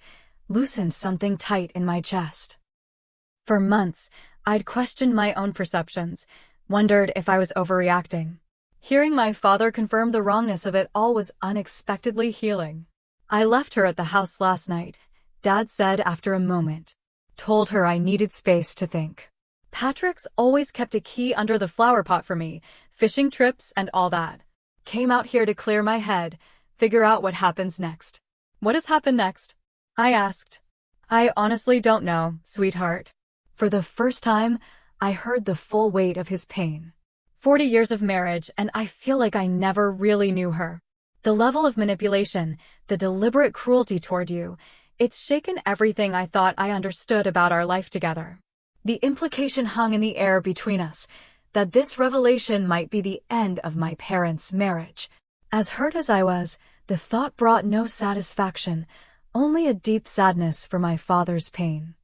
loosened something tight in my chest. For months, I'd questioned my own perceptions, wondered if I was overreacting. Hearing my father confirm the wrongness of it all was unexpectedly healing. I left her at the house last night, Dad said after a moment. Told her I needed space to think. Patrick's always kept a key under the flower pot for me, fishing trips and all that. Came out here to clear my head, figure out what happens next. What has happened next? I asked. I honestly don't know, sweetheart. For the first time, I heard the full weight of his pain. 40 years of marriage, and I feel like I never really knew her. The level of manipulation, the deliberate cruelty toward you, it's shaken everything I thought I understood about our life together. The implication hung in the air between us, that this revelation might be the end of my parents' marriage. As hurt as I was, the thought brought no satisfaction, only a deep sadness for my father's pain.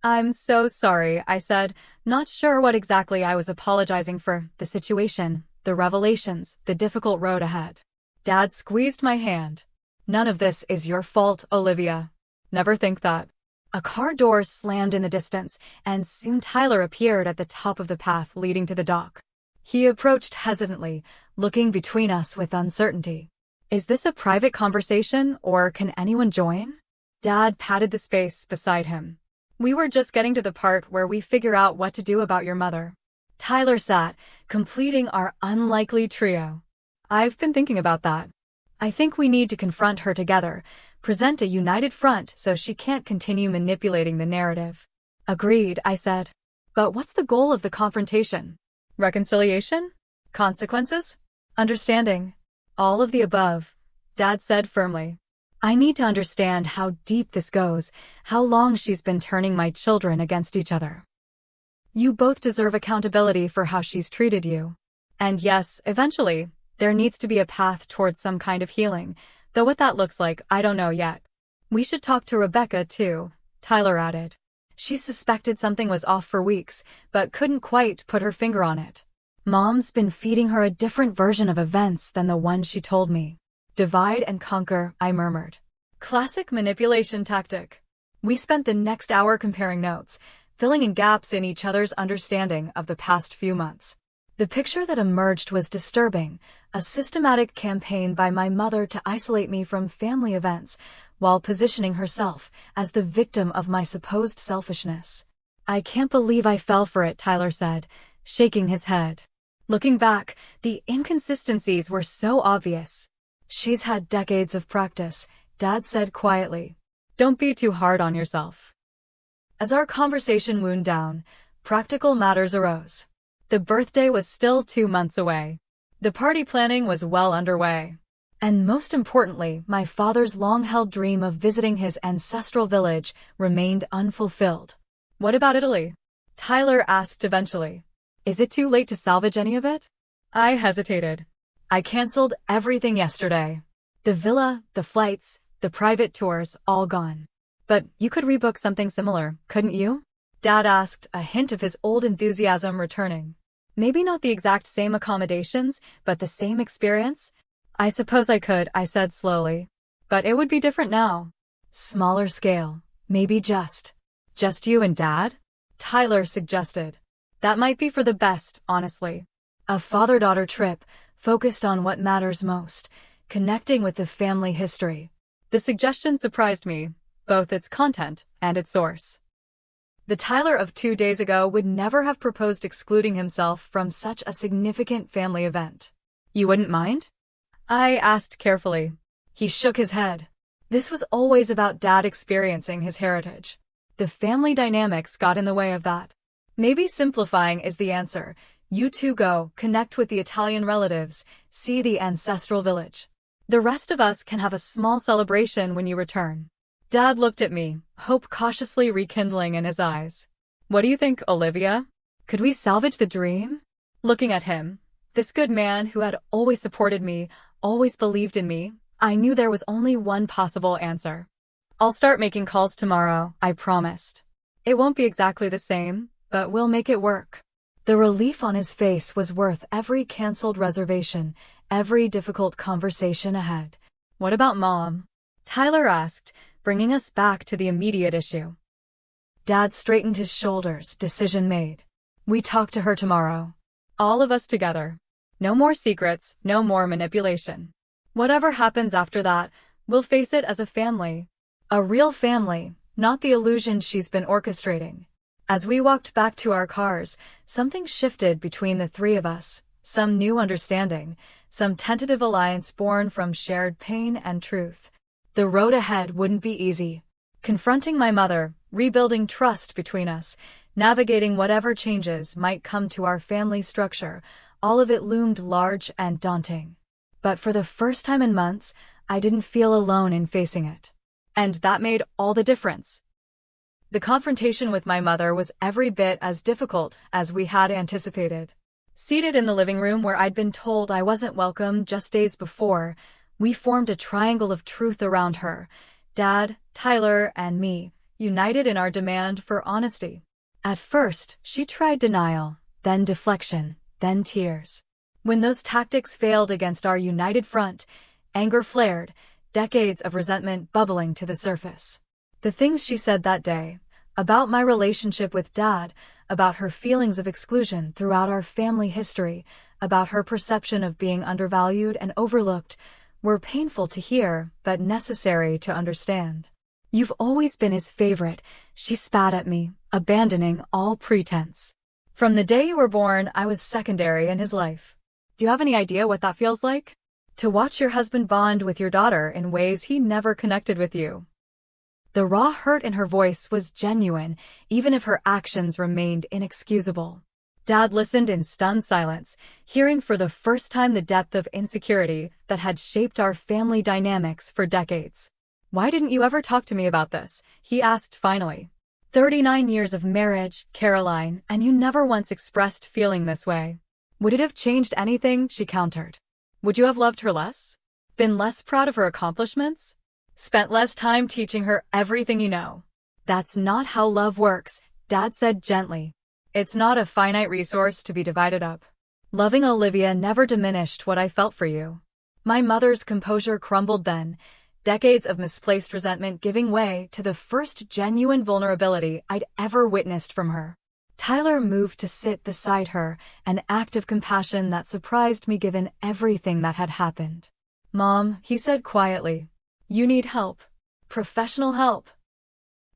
I'm so sorry, I said, not sure what exactly I was apologizing for, the situation, the revelations, the difficult road ahead. Dad squeezed my hand. None of this is your fault, Olivia. Never think that. A car door slammed in the distance, and soon Tyler appeared at the top of the path leading to the dock. He approached hesitantly, looking between us with uncertainty. Is this a private conversation, or can anyone join? Dad patted the space beside him. We were just getting to the part where we figure out what to do about your mother. Tyler sat, completing our unlikely trio. I've been thinking about that. I think we need to confront her together, present a united front so she can't continue manipulating the narrative. Agreed, I said. But what's the goal of the confrontation? Reconciliation? Consequences? Understanding? All of the above, Dad said firmly. I need to understand how deep this goes, how long she's been turning my children against each other. You both deserve accountability for how she's treated you. And yes, eventually, there needs to be a path towards some kind of healing, though what that looks like, I don't know yet. We should talk to Rebecca too, Tyler added. She suspected something was off for weeks, but couldn't quite put her finger on it. Mom's been feeding her a different version of events than the one she told me. Divide and conquer, I murmured. Classic manipulation tactic. We spent the next hour comparing notes, filling in gaps in each other's understanding of the past few months. The picture that emerged was disturbing, a systematic campaign by my mother to isolate me from family events, while positioning herself as the victim of my supposed selfishness. I can't believe I fell for it, Tyler said, shaking his head. Looking back, the inconsistencies were so obvious. She's had decades of practice, Dad said quietly. Don't be too hard on yourself. As our conversation wound down, practical matters arose. The birthday was still 2 months away. The party planning was well underway. And most importantly, my father's long-held dream of visiting his ancestral village remained unfulfilled. What about Italy? Tyler asked eventually. Is it too late to salvage any of it? I hesitated. I canceled everything yesterday. The villa, the flights, the private tours, all gone. But you could rebook something similar, couldn't you? Dad asked, a hint of his old enthusiasm returning. Maybe not the exact same accommodations, but the same experience? I suppose I could, I said slowly. But it would be different now. Smaller scale. Maybe just you and Dad? Tyler suggested. That might be for the best, honestly. A father-daughter trip, focused on what matters most, connecting with the family history. The suggestion surprised me, both its content and its source. The Tyler of 2 days ago would never have proposed excluding himself from such a significant family event. You wouldn't mind? I asked carefully. He shook his head. This was always about Dad experiencing his heritage. The family dynamics got in the way of that. Maybe simplifying is the answer. You two go, connect with the Italian relatives, see the ancestral village. The rest of us can have a small celebration when you return. Dad looked at me, hope cautiously rekindling in his eyes. What do you think, Olivia? Could we salvage the dream? Looking at him, this good man who had always supported me, always believed in me, I knew there was only one possible answer. I'll start making calls tomorrow, I promised. It won't be exactly the same, but we'll make it work. The relief on his face was worth every canceled reservation, every difficult conversation ahead. What about Mom? Tyler asked, bringing us back to the immediate issue. Dad straightened his shoulders, decision made. We talk to her tomorrow. All of us together. No more secrets, no more manipulation. Whatever happens after that, we'll face it as a family. A real family, not the illusion she's been orchestrating. As we walked back to our cars, something shifted between the three of us, some new understanding, some tentative alliance born from shared pain and truth. The road ahead wouldn't be easy. Confronting my mother, rebuilding trust between us, navigating whatever changes might come to our family structure, all of it loomed large and daunting. But for the first time in months, I didn't feel alone in facing it. And that made all the difference. The confrontation with my mother was every bit as difficult as we had anticipated. Seated in the living room where I'd been told I wasn't welcome just days before, we formed a triangle of truth around her, Dad, Tyler, and me, united in our demand for honesty. At first, she tried denial, then deflection, then tears. When those tactics failed against our united front, anger flared, decades of resentment bubbling to the surface. The things she said that day, about my relationship with Dad, about her feelings of exclusion throughout our family history, about her perception of being undervalued and overlooked, were painful to hear, but necessary to understand. You've always been his favorite, she spat at me, abandoning all pretense. From the day you were born, I was secondary in his life. Do you have any idea what that feels like? To watch your husband bond with your daughter in ways he never connected with you. The raw hurt in her voice was genuine, even if her actions remained inexcusable. Dad listened in stunned silence, hearing for the first time the depth of insecurity that had shaped our family dynamics for decades. Why didn't you ever talk to me about this? He asked finally. 39 years of marriage, Caroline, and you never once expressed feeling this way. Would it have changed anything? She countered. Would you have loved her less? Been less proud of her accomplishments? Spent less time teaching her everything you know? That's not how love works, Dad said gently. It's not a finite resource to be divided up. Loving Olivia never diminished what I felt for you. My mother's composure crumbled then, decades of misplaced resentment giving way to the first genuine vulnerability I'd ever witnessed from her. Tyler moved to sit beside her, an act of compassion that surprised me given everything that had happened. Mom, he said quietly, you need help. Professional help.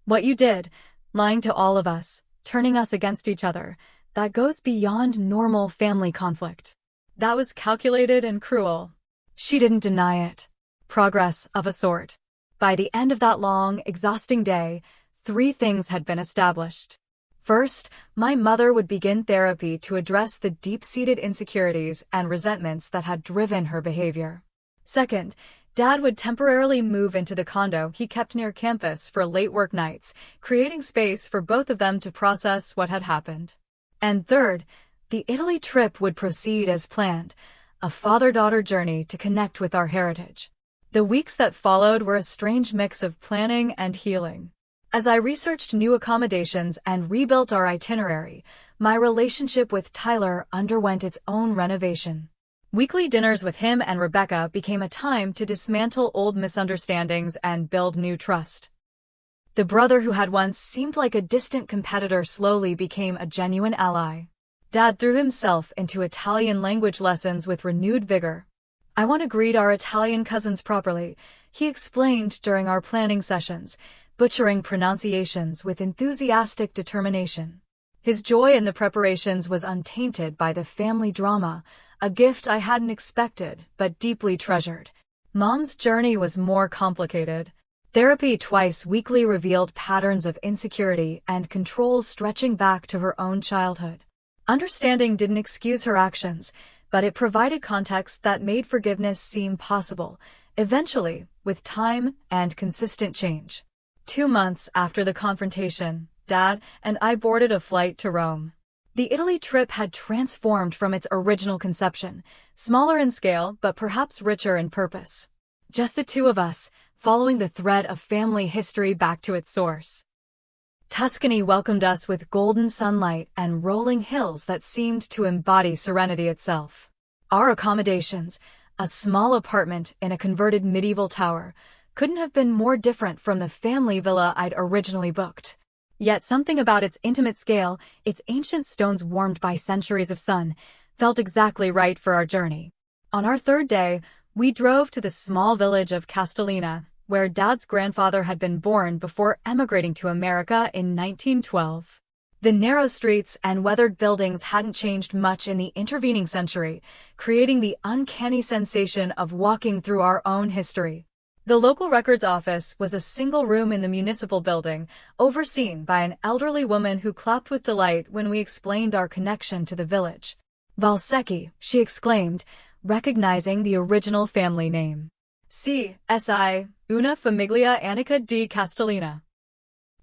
What you did, lying to all of us, turning us against each other, that goes beyond normal family conflict. That was calculated and cruel. She didn't deny it. Progress of a sort. By the end of that long, exhausting day, 3 things had been established. First, my mother would begin therapy to address the deep-seated insecurities and resentments that had driven her behavior. Second, Dad would temporarily move into the condo he kept near campus for late work nights, creating space for both of them to process what had happened. And third, The Italy trip would proceed as planned, a father-daughter journey to connect with our heritage. The weeks that followed were a strange mix of planning and healing. As I researched new accommodations and rebuilt our itinerary, my relationship with Tyler underwent its own renovation. Weekly dinners with him and Rebecca became a time to dismantle old misunderstandings and build new trust. The brother who had once seemed like a distant competitor slowly became a genuine ally. Dad threw himself into Italian language lessons with renewed vigor. "I want to greet our Italian cousins properly," he explained during our planning sessions, butchering pronunciations with enthusiastic determination. His joy in the preparations was untainted by the family drama, a gift I hadn't expected but deeply treasured. Mom's journey was more complicated. Therapy twice weekly revealed patterns of insecurity and control stretching back to her own childhood. Understanding didn't excuse her actions, but it provided context that made forgiveness seem possible, eventually, with time and consistent change. 2 months after the confrontation, Dad and I boarded a flight to Rome. The Italy trip had transformed from its original conception, smaller in scale but perhaps richer in purpose. Just the two of us, following the thread of family history back to its source. Tuscany welcomed us with golden sunlight and rolling hills that seemed to embody serenity itself. Our accommodations, a small apartment in a converted medieval tower, couldn't have been more different from the family villa I'd originally booked. Yet something about its intimate scale, its ancient stones warmed by centuries of sun, felt exactly right for our journey. On our third day, we drove to the small village of Castellina, where Dad's grandfather had been born before emigrating to America in 1912. The narrow streets and weathered buildings hadn't changed much in the intervening century, creating the uncanny sensation of walking through our own history. The local records office was a single room in the municipal building, overseen by an elderly woman who clapped with delight when we explained our connection to the village. "Valsecchi," she exclaimed, recognizing the original family name. "Si, una famiglia antica di Castellina."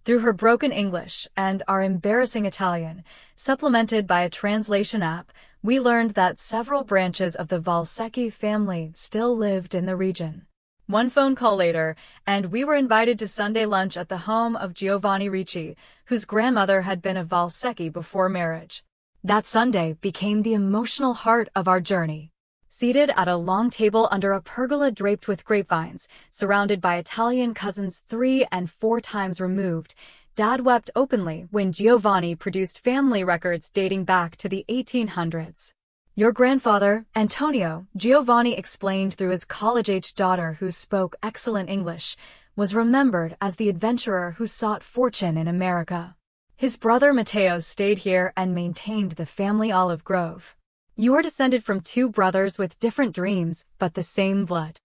Through her broken English and our embarrassing Italian, supplemented by a translation app, we learned that several branches of the Valsecchi family still lived in the region. One phone call later, and we were invited to Sunday lunch at the home of Giovanni Ricci, whose grandmother had been a Valsecchi before marriage. That Sunday became the emotional heart of our journey. Seated at a long table under a pergola draped with grapevines, surrounded by Italian cousins 3 and 4 times removed, Dad wept openly when Giovanni produced family records dating back to the 1800s. "Your grandfather, Antonio," Giovanni explained through his college-aged daughter who spoke excellent English, was remembered as the adventurer who sought fortune in America. His brother Matteo stayed here and maintained the family olive grove. "You are descended from 2 brothers with different dreams, but the same blood."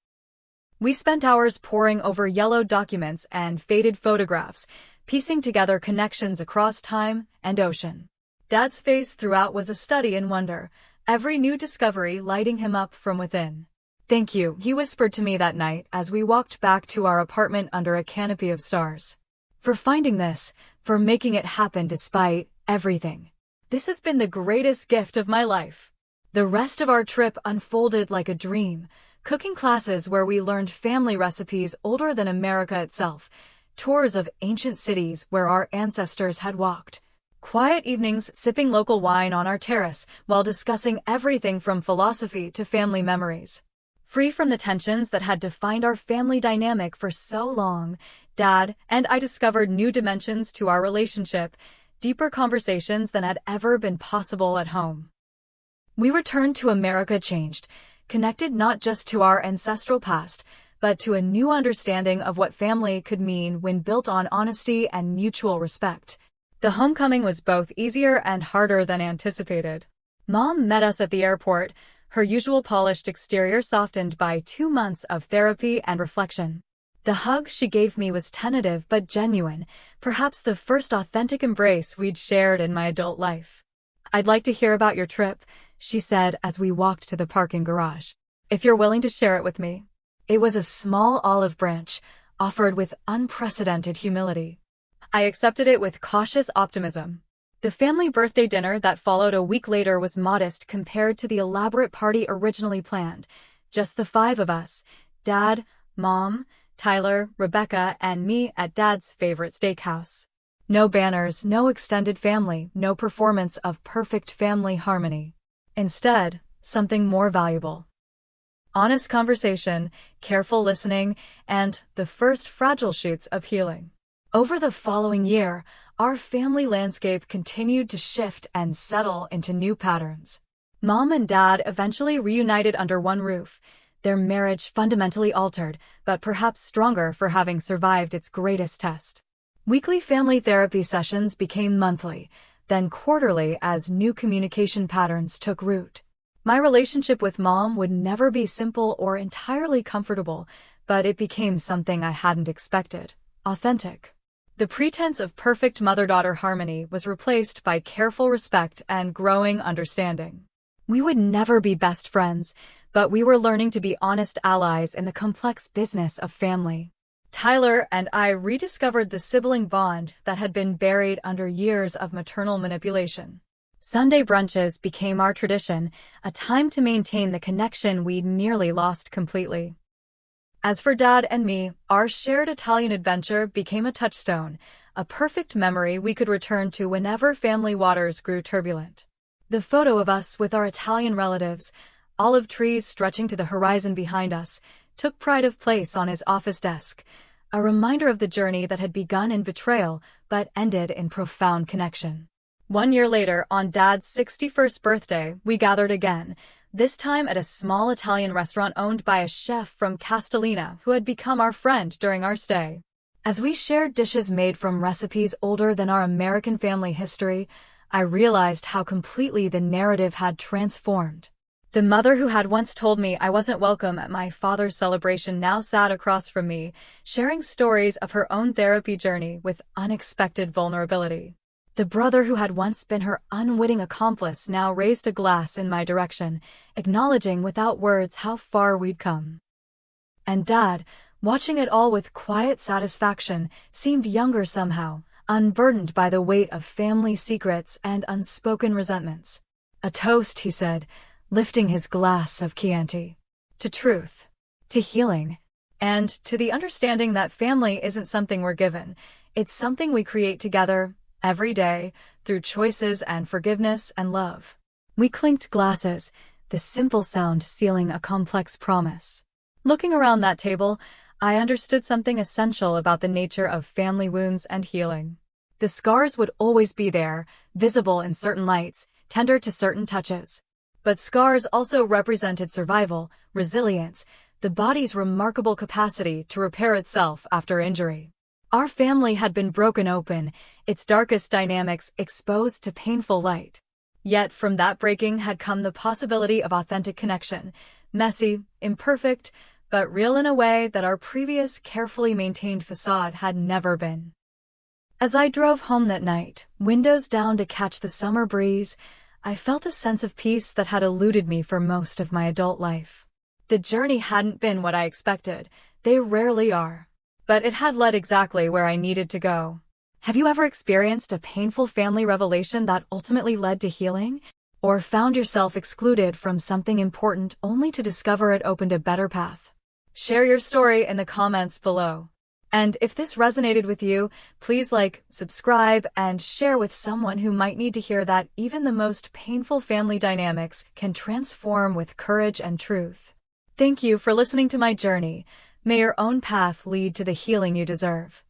We spent hours poring over yellowed documents and faded photographs, piecing together connections across time and ocean. Dad's face throughout was a study in wonder, every new discovery lighting him up from within. "Thank you," he whispered to me that night as we walked back to our apartment under a canopy of stars. "For finding this, for making it happen despite everything. This has been the greatest gift of my life." The rest of our trip unfolded like a dream, cooking classes where we learned family recipes older than America itself, tours of ancient cities where our ancestors had walked, quiet evenings sipping local wine on our terrace while discussing everything from philosophy to family memories. Free from the tensions that had defined our family dynamic for so long, Dad and I discovered new dimensions to our relationship, deeper conversations than had ever been possible at home. We returned to America changed, connected not just to our ancestral past, but to a new understanding of what family could mean when built on honesty and mutual respect. The homecoming was both easier and harder than anticipated. Mom met us at the airport, her usual polished exterior softened by 2 months of therapy and reflection. The hug she gave me was tentative but genuine, perhaps the first authentic embrace we'd shared in my adult life. "I'd like to hear about your trip," she said as we walked to the parking garage. "If you're willing to share it with me." It was a small olive branch, offered with unprecedented humility. I accepted it with cautious optimism. The family birthday dinner that followed a week later was modest compared to the elaborate party originally planned. Just the five of us: Dad, Mom, Tyler, Rebecca, and me at Dad's favorite steakhouse. No banners, no extended family, no performance of perfect family harmony. Instead, something more valuable. Honest conversation, careful listening, and the first fragile shoots of healing. Over the following year, our family landscape continued to shift and settle into new patterns. Mom and Dad eventually reunited under one roof, their marriage fundamentally altered, but perhaps stronger for having survived its greatest test. Weekly family therapy sessions became monthly, then quarterly as new communication patterns took root. My relationship with Mom would never be simple or entirely comfortable, but it became something I hadn't expected: authentic. The pretense of perfect mother-daughter harmony was replaced by careful respect and growing understanding. We would never be best friends, but we were learning to be honest allies in the complex business of family. Tyler and I rediscovered the sibling bond that had been buried under years of maternal manipulation. Sunday brunches became our tradition, a time to maintain the connection we'd nearly lost completely. As for Dad and me, our shared Italian adventure became a touchstone, a perfect memory we could return to whenever family waters grew turbulent. The photo of us with our Italian relatives, olive trees stretching to the horizon behind us, took pride of place on his office desk, a reminder of the journey that had begun in betrayal but ended in profound connection. 1 year later, on Dad's 61st birthday, we gathered again, this time at a small Italian restaurant owned by a chef from Castellina who had become our friend during our stay. As we shared dishes made from recipes older than our American family history, I realized how completely the narrative had transformed. The mother who had once told me I wasn't welcome at my father's celebration now sat across from me, sharing stories of her own therapy journey with unexpected vulnerability. The brother who had once been her unwitting accomplice now raised a glass in my direction, acknowledging without words how far we'd come. And Dad, watching it all with quiet satisfaction, seemed younger somehow, unburdened by the weight of family secrets and unspoken resentments. "A toast," he said, lifting his glass of Chianti. "To truth, to healing, and to the understanding that family isn't something we're given, it's something we create together, every day, through choices and forgiveness and love." We clinked glasses, the simple sound sealing a complex promise. Looking around that table, I understood something essential about the nature of family wounds and healing. The scars would always be there, visible in certain lights, tender to certain touches. But scars also represented survival, resilience, the body's remarkable capacity to repair itself after injury. Our family had been broken open, its darkest dynamics exposed to painful light. Yet from that breaking had come the possibility of authentic connection, messy, imperfect, but real in a way that our previous carefully maintained facade had never been. As I drove home that night, windows down to catch the summer breeze, I felt a sense of peace that had eluded me for most of my adult life. The journey hadn't been what I expected, they rarely are. But it had led exactly where I needed to go. Have you ever experienced a painful family revelation that ultimately led to healing? Or found yourself excluded from something important only to discover it opened a better path? Share your story in the comments below. And if this resonated with you, please like, subscribe, and share with someone who might need to hear that even the most painful family dynamics can transform with courage and truth. Thank you for listening to my journey. May your own path lead to the healing you deserve.